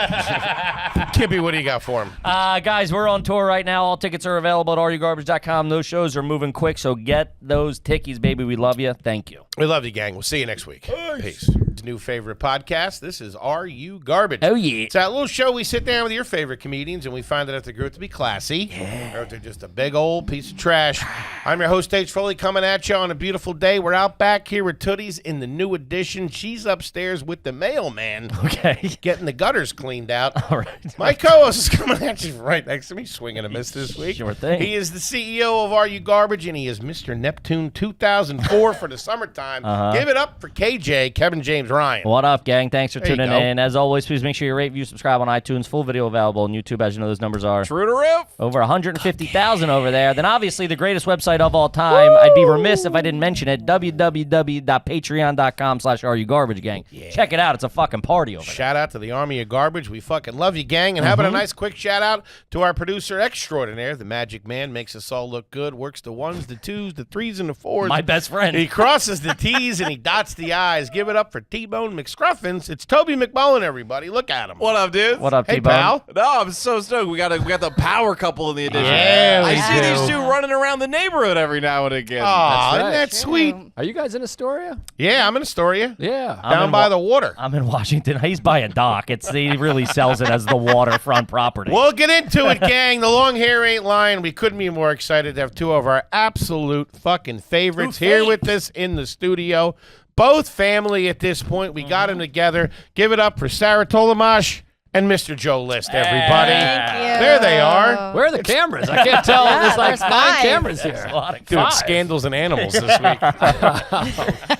Kippy, what do you got for him? Guys, we're on tour right now. All tickets are available at areyougarbage.com. Those shows are moving quick, so get those tickies, baby. We love you. Thank you. We love you, gang. We'll see you next week. Peace. His new favorite podcast. This is Are You Garbage? Oh, yeah. It's that little show we sit down with your favorite comedians, and we find out if they grew up to be classy or if they're just a big old piece of trash. I'm your host, H. Foley, coming at you on a beautiful day. We're out back here with Tootie's in the new edition. She's upstairs with the mailman. Okay. Getting the gutters cleaned out. All right. My co-host is coming at you right next to me, swinging a miss this week. Sure thing. He is the CEO of Are You Garbage, and he is Mr. Neptune 2004 for the summertime. Give it up for KJ, Kevin James Ryan. What up, gang? Thanks for There you tuning go. in. As always, please make sure you rate, review, subscribe on iTunes. Full video available on YouTube. As you know, those numbers are True to roof. over 150,000 over there. Then obviously the greatest website of all time. I'd be remiss if I didn't mention it. www.patreon.com/areyougarbage. Check it out. It's a fucking party over there. Shout out to the Army of Garbage. We fucking love you, gang. And how about a nice quick shout out to our producer extraordinaire, the Magic Man, makes us all look good, works the ones, the twos, the threes, and the fours. My best friend. He crosses the T's and he dots the I's. Give it up for T-Bone McScruffins. It's Toby McMullen, everybody. Look at him. What up, dude? What up, Hey, T-Bone? pal. No, I'm so stoked. We got the power couple in the edition. Yeah, I we see do. these two running around the neighborhood every now and again. Aw, isn't right. that sweet? Are you guys in Astoria? Yeah, I'm in Astoria. Yeah. Down by the water. I'm in Washington. He's by a dock. He really sells it as the waterfront property. We'll get into it, gang. The long hair ain't lying. We couldn't be more excited to have two of our absolute fucking favorites here with us in the studio. Both family at this point. We got them together. Give it up for Sarah Tolamash and Mr. Joe List, everybody. Thank you. There they are. Where are the cameras? I can't tell. Yeah, There's like there's 9 5. cameras That's a here. lot of Doing fun. scandals and animals this week.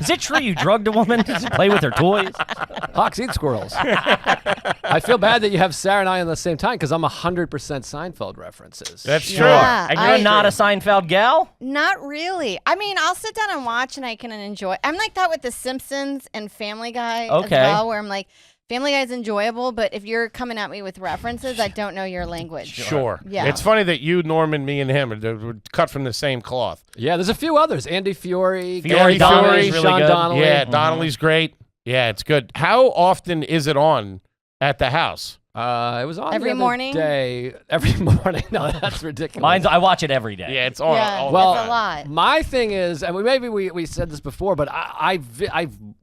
Is it true you drugged a woman to play with her toys? Hawks eat squirrels. I feel bad that you have Sarah and I on the same time because I'm 100% Seinfeld references. That's true. Yeah. And you're not a Seinfeld gal? Not really. I mean, I'll sit down and watch and I can enjoy. I'm like that with The Simpsons and Family Guy Okay. as well, where I'm like, Family Guy is enjoyable, but if you're coming at me with references, I don't know your language. Sure. Yeah. It's funny that you, Norman, me, and him are cut from the same cloth. Yeah, there's a few others. Andy Fiore, Fiore, Gary Donnelly's really Sean good. Donnelly. Yeah, Donnelly's great. Yeah, it's good. How often is it on at the house? It was on Every the other morning? day. Every morning. No, that's ridiculous. I watch it every day. Yeah, it's on. Yeah, all the Well, it's a lot. My thing is, and maybe we said this before, but I've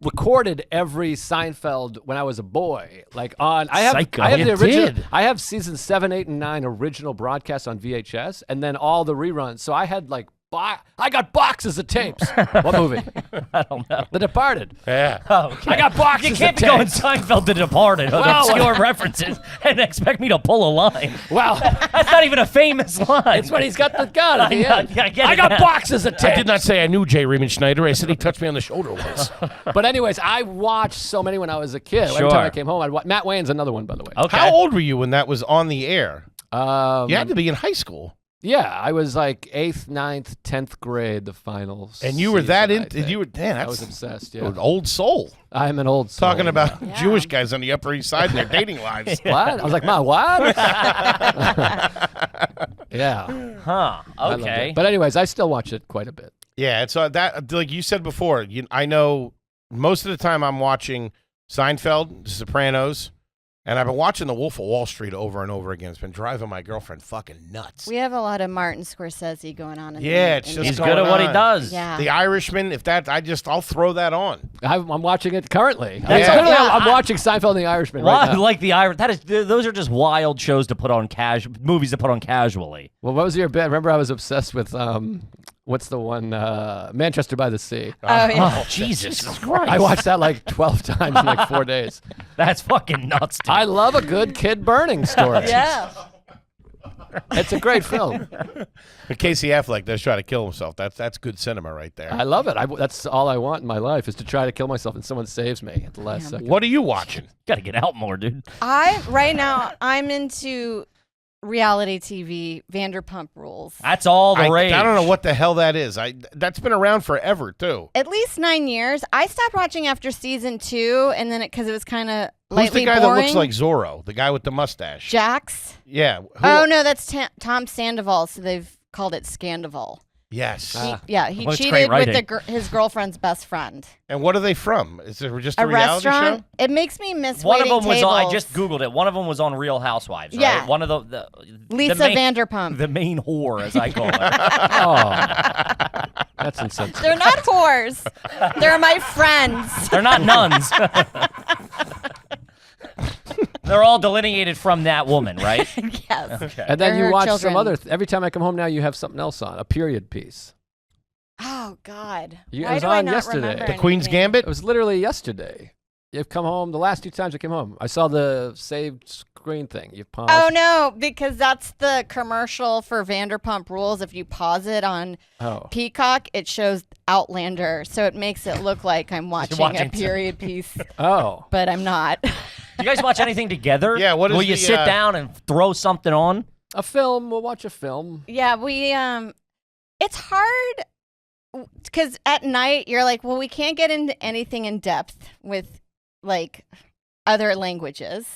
recorded every Seinfeld when I was a boy. Like Psycho. I have You the original. did. I have seasons 7, 8, and 9 original broadcasts on VHS, and then all the reruns. So I had like I got boxes of tapes. What movie? I don't know. The Departed. Yeah. Okay. I got boxes You can't of be going tapes. Seinfeld to Departed with Well, obscure references and expect me to pull a line. Wow, That's not even a famous line. it's when he's got the gun at the I know, end. yeah, I get it got now. boxes of tapes. I did not say I knew J. Raymond Schneider. I said he touched me on the shoulder once. But anyways, I watched so many when I was a kid. Every Sure. time I came home, I'd watch. Matt Wayne's another one, by the way. Okay. How old were you when that was on the air? Um, You had to be in high school. Yeah, I was like 8th, 9th, 10th grade, the finals. And you were that season, I into think. you were damn, I that's was obsessed, an yeah. old soul. I'm an old soul. Talking about Yeah. Jewish guys on the Upper East Side and their dating lives. What? I was like, Ma, what? Yeah. Huh. I loved Okay. it. But anyways, I still watch it quite a bit. Yeah, it's that like you said before. I know most of the time I'm watching Seinfeld, The Sopranos, and I've been watching The Wolf of Wall Street over and over again. It's been driving my girlfriend fucking nuts. We have a lot of Martin Scorsese going on. Yeah, it's just He's going good at what he on. does. Yeah. The Irishman, I'll throw that on. I'm watching it currently. Yeah. Currently, Yeah. I'm watching Seinfeld and the Irishman Why- right now. like the Irish. Those are just wild shows to put on movies to put on casually. Well, what was your bit? Remember I was obsessed with, what's the one? Manchester by the Sea. Oh, yeah. Oh, Jesus Christ. I watched that like 12 times in like 4 days. That's fucking nuts, dude. I love a good kid burning story. Yeah. It's a great film. Casey Affleck does try to kill himself. That's good cinema right there. I love it. That's all I want in my life is to try to kill myself and someone saves me at the last second. What are you watching? Gotta get out more, dude. Right now, I'm into reality TV, Vanderpump Rules. That's all the rage. I don't know what the hell that is. That's been around forever too. At least 9 years. I stopped watching after season 2, and then because it was kind of Who's lightly the guy boring. that looks like Zorro? The guy with the mustache. Jax? Yeah. Oh no, that's Tom Sandoval. So they've called it Scandival. Yes. He Well, it's cheated great with writing. his girlfriend's best friend. And what are they from? Is it just a A reality restaurant. show? It makes me miss One of waiting them was on. I tables. just googled it. One of them was on Real Housewives. Right? Yeah. One of the Lisa the main, Vanderpump. the main whore, as I call it. Oh, that's insensitive. They're not whores. They're my friends. They're not nuns. They're all delineated from that woman, right? Yes. Okay. And then They're you her watch children. some other. Every time I come home now, you have something else on, a period piece. Oh God. You- it Why was do I on not yesterday. remember The Queen's anything? Gambit? It was literally yesterday. You've come home the last 2 times I came home. I saw the Saved screen thing? You pause. Oh no, because that's the commercial for Vanderpump Rules. If you pause it on Peacock, it shows Outlander, so it makes it look like I'm watching a period piece. Oh, but I'm not. Do you guys watch anything together? Yeah. What is Will you sit down and throw something on? a film. We'll watch a film. Yeah, we it's hard because at night you're like, well, we can't get into anything in depth with like other languages.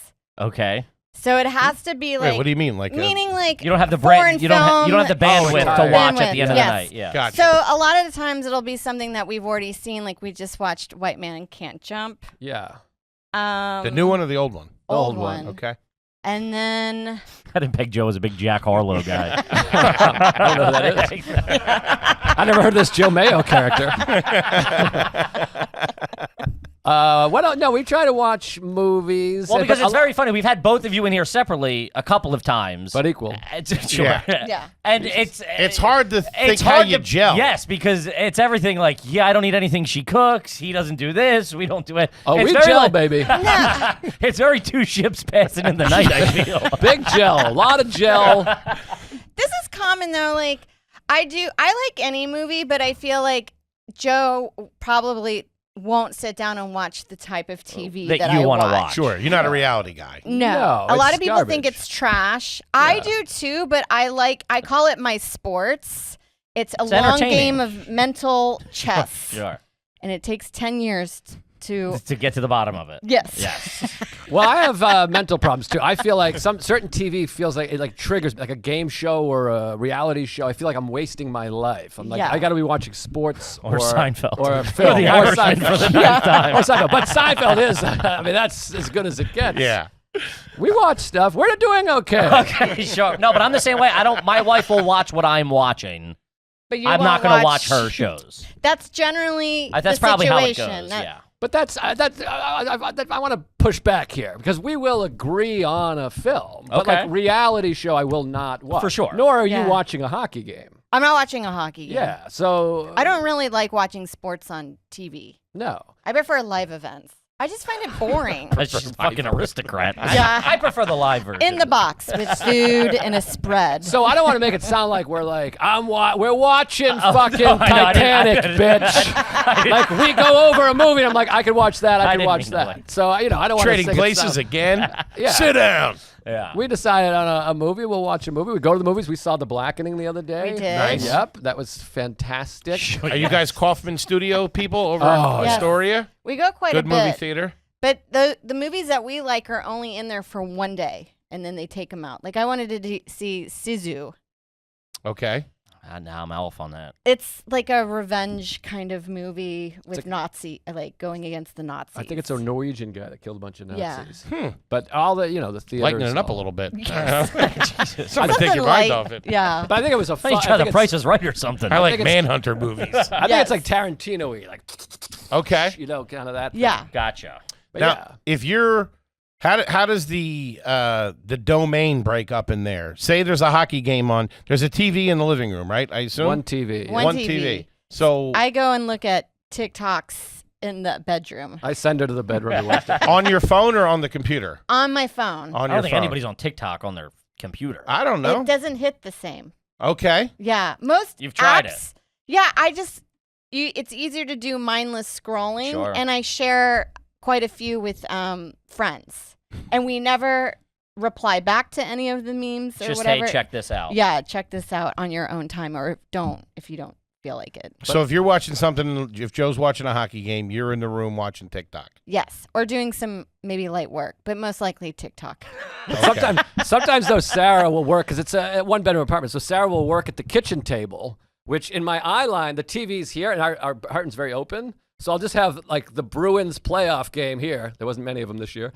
Okay. So it has to be like. Wait, what do you mean? Like meaning like You don't have the foreign you don't have the bandwidth to watch at the end of the yes. night. Yeah. Gotcha. So a lot of the times it'll be something that we've already seen. Like we just watched White Man Can't Jump. Yeah. the new one or the old one? Old one. one. Okay. And then I didn't peg Joe as a big Jack Harlow guy. I don't know who that is. I never heard this Joe Mayo character. What else? No, we try to watch movies. Well, because but it's very funny. We've had both of you in here separately a couple of times. but equal. Sure. Yeah. And It's hard to think it's how hard you to, gel. Yes, because it's everything like, yeah, I don't eat anything she cooks. He doesn't do this. We don't do it. Oh, It's we very gel, like- baby. It's very two ships passing in the night, I feel. Big gel. A lot of gel. this is common though. Like I like any movie, but I feel like Joe probably won't sit down and watch the type of TV That that you I wanna watch. watch. Sure. You're not a reality guy. No, No, a lot it's of people think garbage. it's trash. I do too, but I call it my sports. It's a long entertaining. game of mental chess, Sure. and it takes 10 years to. To get to the bottom of it. Yes. Yes. Well, I have mental problems too. I feel like some certain TV feels like it like triggers like a game show or a reality show. I feel like I'm wasting my life. I'm like Yeah. I got to be watching sports Or Seinfeld. or a film Or The or Irishman Seinfeld. for the ninth time. Or Seinfeld. But Seinfeld is. I mean, that's as good as it gets. Yeah. We watch stuff. We're doing okay. Okay, sure. No, but I'm the same way. My wife will watch what I'm watching. But you I'm won't not going to watch her shows. That's generally That's the probably how it situation. goes. That- Yeah. But I want to push back here because we will agree on a film. But Okay. like reality show, I will not watch. For sure. Nor are Yeah. you watching a hockey game. I'm not watching a hockey game. Yeah. So I don't really like watching sports on TV. No. I prefer live events. I just find it boring. That's just fucking aristocrat. Yeah. I prefer the live version. In the box with food and a spread. So I don't want to make it sound like we're like we're watching fucking no, I know, I Titanic, didn't- bitch. Like we go over a movie, and I'm like, I could watch that. I could didn't watch mean to, that. like- So I don't want Trading to places again. Yeah. Sit down. Yeah. We decided on a movie. We'll watch a movie. We go to the movies. We saw The Blackening the other day. We did. Nice. Yep, that was fantastic. Are you guys Kaufman Studio people over Oh, in Yes. Astoria? We go quite Good a movie bit. theater. But the movies that we like are only in there for one day, and then they take them out. Like I wanted to see Sisu. Okay. Now I'm off on that. It's like a revenge kind of movie with like going against the Nazis. I think it's a Norwegian guy that killed a bunch of Yeah. Nazis. But all the the theater. Lightening is it up a all- little bit. Jesus. Something to take your mind off it. Yeah. But I think it was a I fun. think the Price is Right or something. I like think it's- Manhunter movies. I think Yes. it's like Tarantino-y, like Okay. kind of that. Thing. Yeah. Gotcha. But Now, yeah. if you're, how does the domain break up in there? Say there's a hockey game on. There's a TV in the living room, right? I assume One TV. One TV. TV. So I go and look at TikToks in the bedroom I send her to the bedroom to watch it. on your phone or on the computer? on my phone. On I your don't think phone. anybody's on TikTok on their computer. I don't know. It doesn't hit the same. Okay. Yeah, most You've tried apps, Yeah, it's easier to do mindless scrolling, Sure. and I share quite a few with friends, and we never reply back to any of the memes or Just, whatever. hey, check this out. Yeah, check this out on your own time, or don't if you don't feel like it. So if you're watching something, if Joe's watching a hockey game, you're in the room watching TikTok. Yes, or doing some maybe light work, but most likely TikTok. Sometimes though, Sarah will work because it's a one-bedroom apartment. So Sarah will work at the kitchen table, which in my eye line, the TV's here, and our apartment's very open. So I'll just have like the Bruins playoff game here. There wasn't many of them this year.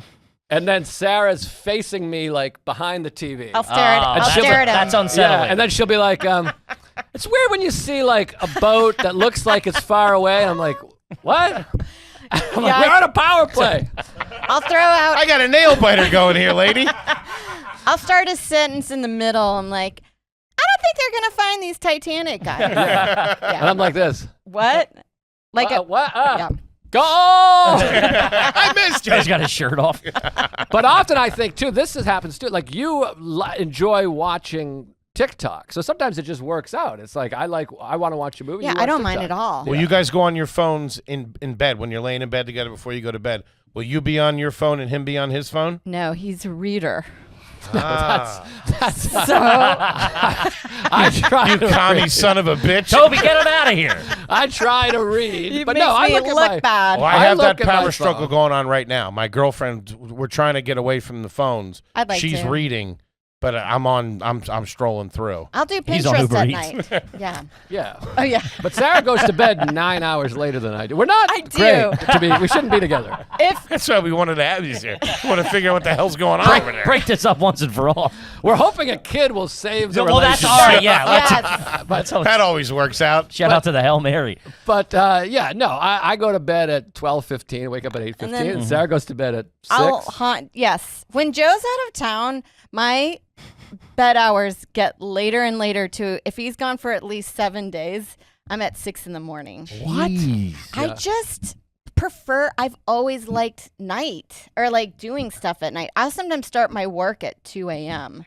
And then Sarah's facing me like behind the TV. I'll stare at. I'll that's- stare at him. That's unsettling. Yeah, and then she'll be like, it's weird when you see like a boat that looks like it's far away. And I'm like, what? I'm like, we're on a power play. I'll throw out. I got a nail biter going here, lady. I'll start a sentence in the middle. I'm like, I don't think they're gonna find these Titanic guys. And I'm like this. What? Like a, What? yeah. Go! I missed He's it. got his shirt off. But often I think too, happens too. Like you enjoy watching TikTok, so sometimes it just works out. It's like I want to watch a movie. Yeah, you I watch don't mind TikTok. at all. Will you guys go on your phones in bed when you're laying in bed together before you go to bed? Will you be on your phone and him be on his phone? No, he's a reader. That's So I try You to commie read. son of a bitch. Toby, get him out of here. I try to read, it but makes no, I me look look at my. bad. Well, I I have that look at my power struggle phone. going on right now. My girlfriend, we're trying to get away from the phones. I'd like She's to. reading, but I'm strolling through. I'll do He's on Pinterest Uber at Eats. night. Yeah. Yeah, Oh yeah. but Sarah goes to bed 9 hours later than I do. We're not I do. great to be. We shouldn't be together. If That's why we wanted to have these here. We want to figure out what the hell's going on over there. Break this up once and for all. We're hoping a kid will save the Well, that's relationship. all right. Yeah, let's, yes. that's all. That always works out. Shout out to the Hail Mary. But yeah, no, I go to bed at 12:15, wake up at 8:15, And then- and Sarah goes to bed at 6. I'll haunt. Yes. When Joe's out of town, my bed hours get later and later too. If he's gone for at least 7 days, I'm at 6 in the morning. What? I just prefer. I've always liked night or like doing stuff at night. I'll sometimes start my work at 2 a.m.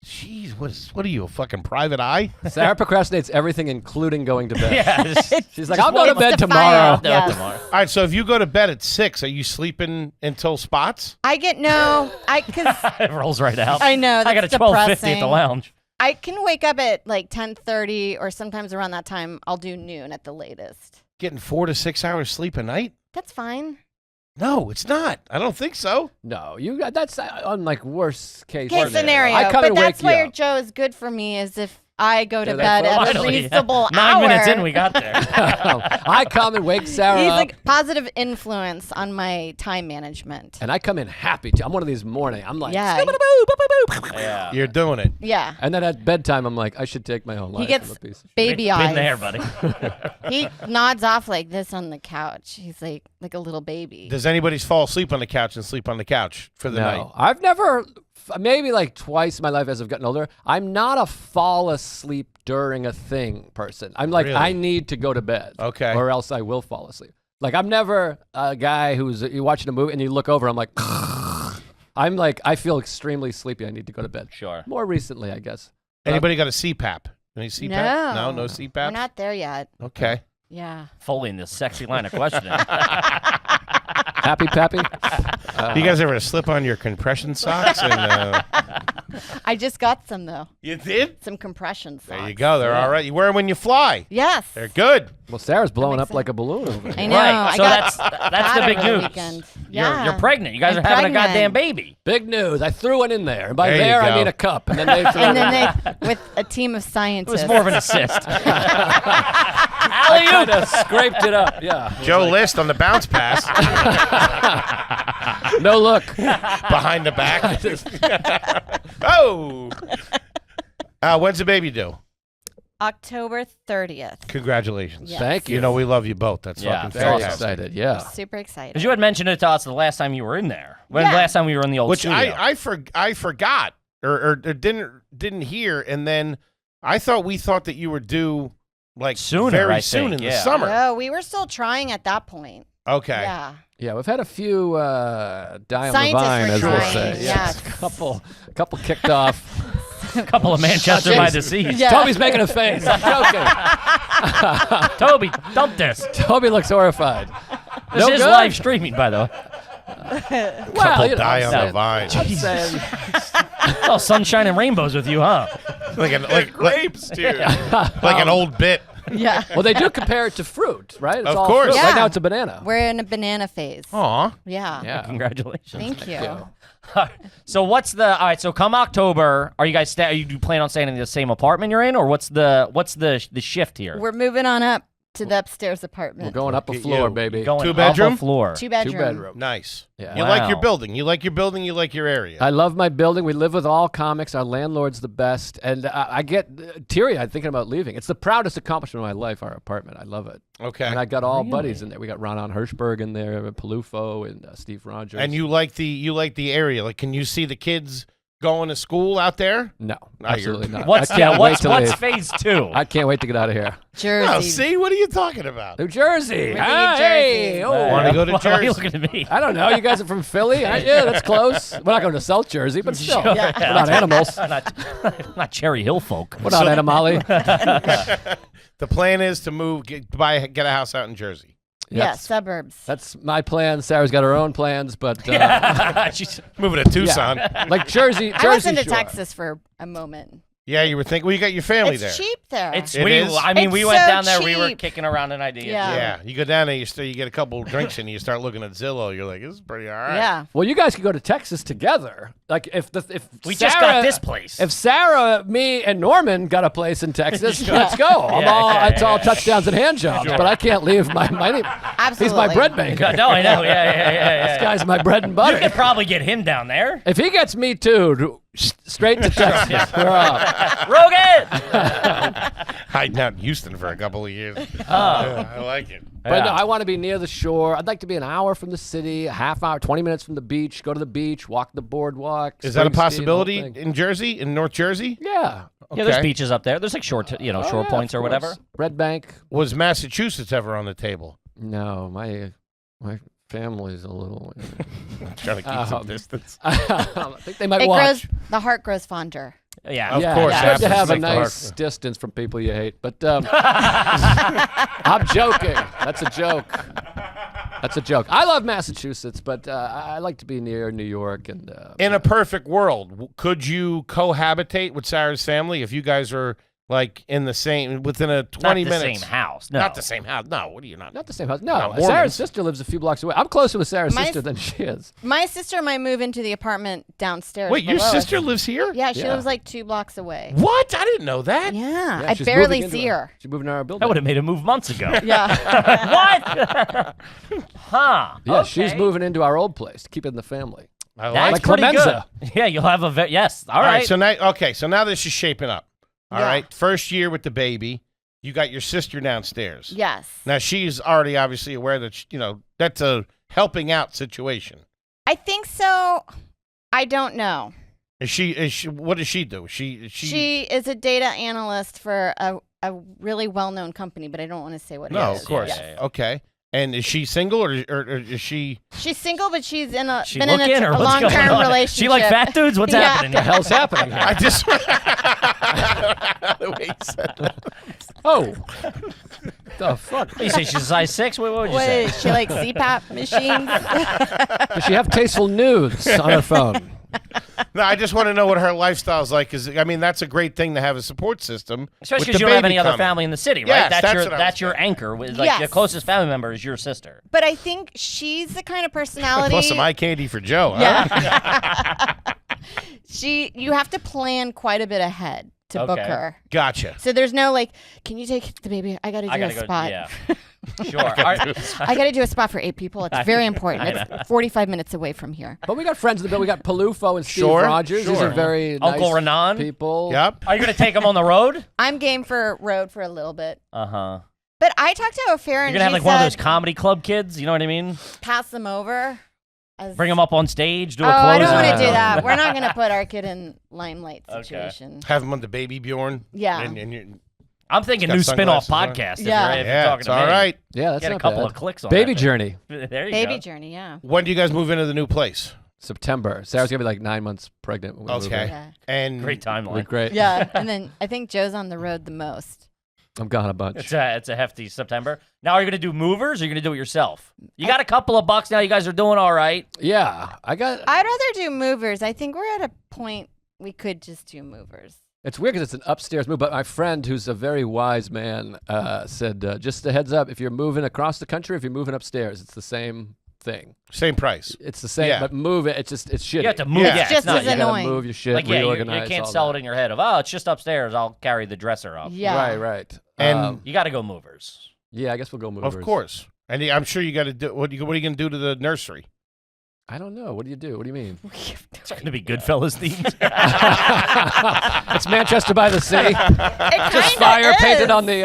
Jeez, what are you, a fucking private eye? Sarah procrastinates everything, incling going to bed. Yeah. She's like, I'll go to It's bed the tomorrow. fire. Yes. Tomorrow. All right, so if you go to bed at 6, are you sleeping until spots? I get no. Because It rolls right out. I know that's I got a 12:50 at the depressing. lounge. I can wake up at like 10:30 or sometimes around that time. I'll do noon at the latest. Getting 4 to 6 hours sleep a night? That's fine. No, it's not. I don't think so. No, that's on like worst case Case scenario. I come But and that's wake you where up. Joe is good for me is if I go to Yeah, bed that's at a Finally, reasonable 9 hour. minutes in, we got there. I come and wake Sarah He's up, like positive influence on my time management. and I come in happy. Too. I'm one of these morning. I'm like, Yeah. "Skibidi-boo, boop, boop, boop." Yeah. You're doing it. Yeah. And then at bedtime, I'm like, I should take my own life. He gets I'm a piece of baby eyes. Been there, buddy. He nods off like this on the couch. He's like a little baby. Does anybody fall asleep on the couch and sleep on the couch for the night? No, I've never, maybe like twice in my life as I've gotten older, I'm not a fall asleep during a thing person. I'm like, Really? I need to go to bed. Okay. Or else I will fall asleep. Like, I'm never a guy who's, you're watching a movie and you look over, I'm like, I'm like, I feel extremely sleepy. I need to go to bed. Sure. More recently, I guess. Anybody got a CPAP? Any CPAP? No. No CPAP? We're not there yet. Okay. Yeah. Foley in this sexy line of questioning. Happy Pappy? You guys ever slip on your compression socks? And I just got some though. you did? Some compression socks. There you go. They're all right. You wear them when you fly. Yes. They're good. Well, Sarah's blowing makes up like a balloon over I here. know. Right. I So got that's that the big over the news. weekend. Yeah. You're pregnant. You guys I'm are having pregnant. a goddamn baby. Big news. I threw one in there. And by There you there, I go. mean a cup. And then they threw And it in then there. they, with a team of It scientists. was more of an assist. I kind of scraped it up. Yeah. Joe List on the bounce pass No look. behind the back. Oh. When's the baby due? October 30th. Congratulations. Yes. Thank you. You know we love you both. That's Yeah, fucking Very fantastic. excited. Yeah. Super excited. Because you had mentioned it to us the last time you were in there. When Yeah. last time we were in the old Which studio. I forgot or didn't hear, and then we thought that you were due like Sooner, very I soon think, in the yeah. summer. No, we were still trying at that point. Okay. Yeah. Yeah, we've had a few die on the Scientists vine, were as we'll trying, say. yes. A couple kicked off. a couple of Manchester by the Seas. Yeah. Toby's making a face. I'm joking. Toby, dump this. Toby looks horrified. This No is good? live streaming, by the way. Well, Couple you know, die I'm on saying- the vine. I'm saying, Oh, sunshine and rainbows with you, huh? like grapes, dude. Like an old bit. Yeah. well, they do compare it to fruit, right? It's Of all course. fruit. Yeah. Right now, it's a banana. We're in a banana phase. Aw. Yeah. Yeah. Congratulations. Thank you. So what's the all right? So come October, are you guys are you plan on staying in the same apartment you're in, or what's the shift here? We're moving on up to the upstairs apartment. We're going up a Look at floor, you. baby. Going Two up bedroom? a floor. Two bedroom. 2-bedroom. Nice. Yeah. You like your Wow. building. You like your building. You like your area. I love my building. We live with all comics. Our landlord's the best. And I get teary-eyed thinking about leaving. It's the proudest accomplishment of my life, our apartment. I love it. Okay. And I got all buddies in there. We got Ronan Hirschberg in there, Palufo, and Steve Rogers. And you like the area. Like, can you see the kids going to school out there? No, No, absolutely you're- not. What's I can't wait to what's leave. phase 2? I can't wait to get out of here. Jersey. Oh, see, what are you talking about? New Jersey. New Ah, Jersey. hey, oh. Wanna go to Why are you Jersey? looking at me? I don't know. You guys are from Philly? Yeah, that's close. We're not going to South Jersey, but still. We're not animals. Not Cherry Hill folk. We're not animali. The plan is to move, get a house out in Jersey. Yeah, Yes. suburbs. That's my plan. Sarah's got her own plans, but She's, Moving to Tucson. like Jersey I was into Shore. Texas for a moment. Yeah, you were thinking. Well, you got your family It's there. cheap there. it's It we. is? I mean, It's we went so down there. We were cheap. kicking around an idea. Yeah. Yeah, you go down there, you get a couple drinks in, you start looking at Zillow. You're like, this is pretty all right. Yeah. Well, you guys could go to Texas together. Like if We Sarah, just got this place. If Sarah, me, and Norman got a place in Texas, let's go. It's all touchdowns and hand jobs, but I can't leave my name. Absolutely. He's my bread banker. No, I know. Yeah. This guy's my bread and You butter. could probably get him down there. If he gets me too, straight to Texas. We're off. Rogan. Hiding out in Houston for a couple of years. Yeah, I like it. But no, I want to be near the shore. I'd like to be an hour from the city, a half hour, 20 minutes from the beach, go to the beach, walk the boardwalk. Is that a Springsteen, the whole possibility thing. in Jersey, in North Jersey? Yeah. Yeah, there's Okay. beaches up there. There's like shore Oh, points yeah, or of whatever. course. Red Bank. Was Massachusetts ever on the table? No, my family's a little. Trying to keep some distance. I think they might It watch. grows. The heart grows fonder. Yeah. Of Yeah, course, it's good to have a absolutely. nice distance from people you hate. But I'm joking. That's a joke. That's a joke. I love Massachusetts, but I like to be near New York. And In a perfect world, could you cohabitate with Sarah's family if you guys are like in the same, within a 20 Not the minutes? same house. No. Not the same house. No, what are you not? not the same house. Not No, Mormons. Sarah's sister lives a few blocks away. I'm closer with Sarah's My sister s- than she is. My sister might move into the apartment downstairs. Wait, your below us. sister lives here? Yeah, she Yeah. lives like 2 blocks away. What? I didn't know that. Yeah, Yeah, I she's barely moving into see her. She's moving to our building. That would have made a move months ago. Yeah. What? Huh. Yeah, Okay. she's moving into our old place to keep it in the family. I That's like Like pretty Clemenza. good. Yeah, you'll have a yes. All All right. right. So now this is shaping up. All Yeah. right. First year with the baby, you got your sister downstairs. Yes. Now she's already obviously aware that that's a helping out situation. I think so. I don't know. Is she? What does she do? She is a data analyst for a really well-known company, but I don't want to say what it No, is. of course. Yeah. Okay. And is she single or is she? She's single, but she's been She in a looking or what's going long-term on? relationship. She like fat dudes? What's Yeah. happening? What the hell's happening here? I just. The way you said that. Oh. The fuck? You say she's a size 6? What would you What say? is she like CPAP machines? Does she have tasteful nudes on her phone? No, I just want to know what her lifestyle's like. Because I mean, that's a great thing to have a support system. Especially with because the you don't have baby any other coming. family in the city, right? Yes, that's that's your what I was that's your saying. anchor. Like Yes. your closest family member is your sister. But I think she's the kind of personality. Plus some eye candy for Joe. Huh? Yeah. You have to plan quite a bit ahead to book Okay. her. Gotcha. So there's no like, can you take the baby? I got to do I a gotta go. spot. Yeah. Sure. All right. I got to do a spot for 8 people. It's very important. It's 45 minutes away from here. But we got friends in the building. We got Palufo and Steve Sure, Rogers. These sure. are very Uncle nice Renan? people. Yep. Are you gonna take them on the road? I'm game for road for a little bit. Uh huh. But I talked to O'Farah You're and gonna have she like one of those said, comedy club kids. You know what I mean? pass them over. As, Bring them up on stage, do Oh, a I don't closing. want to do that. We're not going to put our kid in limelight Okay. situation. Have him on the Baby Bjorn. Yeah. And you're, I'm thinking Got new spin-off sunglasses on. podcast. If Yeah. you're, if you're yeah, talking it's to all me. right. Yeah, that's Get a not couple bad. of clicks on Baby that thing. Journey, There you Baby go. journey, yeah. When do you guys move into the new place? September. Sarah's gonna be like 9 months pregnant. When we move Okay. in. Yeah. And Great It'll be timeline. great. Yeah. And then I think Joe's on the road the most. I'm gone a bunch. It's a hefty September. Now, are you gonna do movers, or are you gonna do it yourself? You got a couple of bucks now. You guys are doing all right. Yeah, I got. I'd rather do movers. I think we're at a point we could just do movers. It's weird because it's an upstairs move, but my friend, who's a very wise man, said, just a heads up, if you're moving across the country, if you're moving upstairs, it's the same thing. same price. It's the same, Yeah. but move it. It's shitty. You have to move. Yeah. Yeah, It's just not, as you gotta annoying. move your shit, like yeah, you reorganize. can't all sell that. it in your head of it's just upstairs. I'll carry the dresser up. Yeah. Right. And- You got to go movers. yeah, I guess we'll go movers. Of course. And I'm sure you got to do. What are you going to do to the nursery? I don't know. What do you do? What do you mean? It's going to be Goodfellas themed. It's Manchester by the Sea. It Just kinda fire is. painted on the.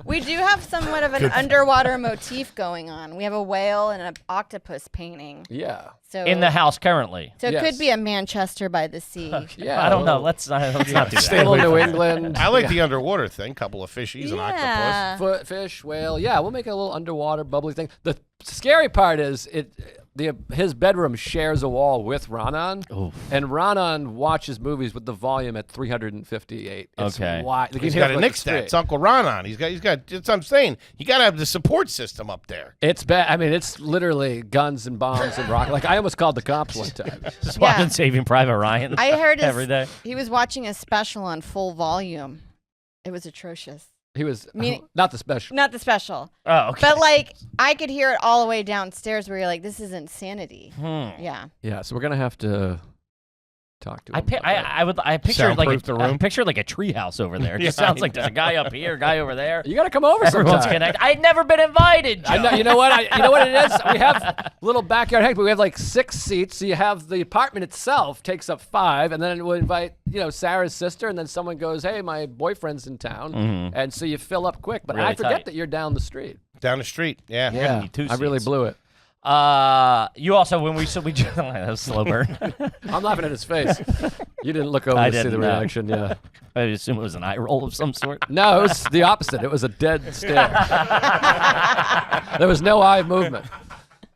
We do have somewhat of an underwater motif going on. We have a whale and an octopus painting. Yeah. So In the house currently. So it Yes. could be a Manchester by the sea. Yeah. I don't know. Let's not do that. Still New England. I like the underwater thing. Couple of fishies, an octopus. Yeah. Fish, whale. Yeah, we'll make it a little underwater bubbly thing. The scary part is his bedroom shares a wall with Ronan, and Ronan watches movies with the volume at 358. It's Okay. wide. He's got to nix that. It's Uncle Ronan. He's got. That's what I'm saying. You got to have the support system up there. It's bad. I mean, it's literally guns and bombs and rock. Like I almost called the cops one time. Just Yeah. watching Saving Private Ryan. I heard every day. he was watching a special on full volume. It was atrocious. He was Meaning- not the special. Not the special. Oh, okay. But like I could hear it all the way downstairs where you're like, this is insanity. Yeah. Yeah, so we're gonna have to talk to him. I pictured Soundproof the room. I pictured like a treehouse over there. It just sounds like there's a guy up here, a guy over there. You gotta come over Everyone's sometime. connected. I'd never been invited. Joe. I know. You know what? You know what it is? We have little backyard hang, but we have like 6 seats. So you have the apartment itself takes up 5, and then we'll invite Sarah's sister, and then someone goes, "Hey, my boyfriend's in town," and so you fill up quick. But Really I forget tight. that you're down the street. Down the street. Yeah. Yeah, need 2 I really seats. blew it. You also when we that was slow burn. I'm laughing at his face. You didn't look over I to see the didn't, no. reaction. Yeah. I assume it was an eye roll of some sort. No, it was the opposite. It was a dead stare. There was no eye movement.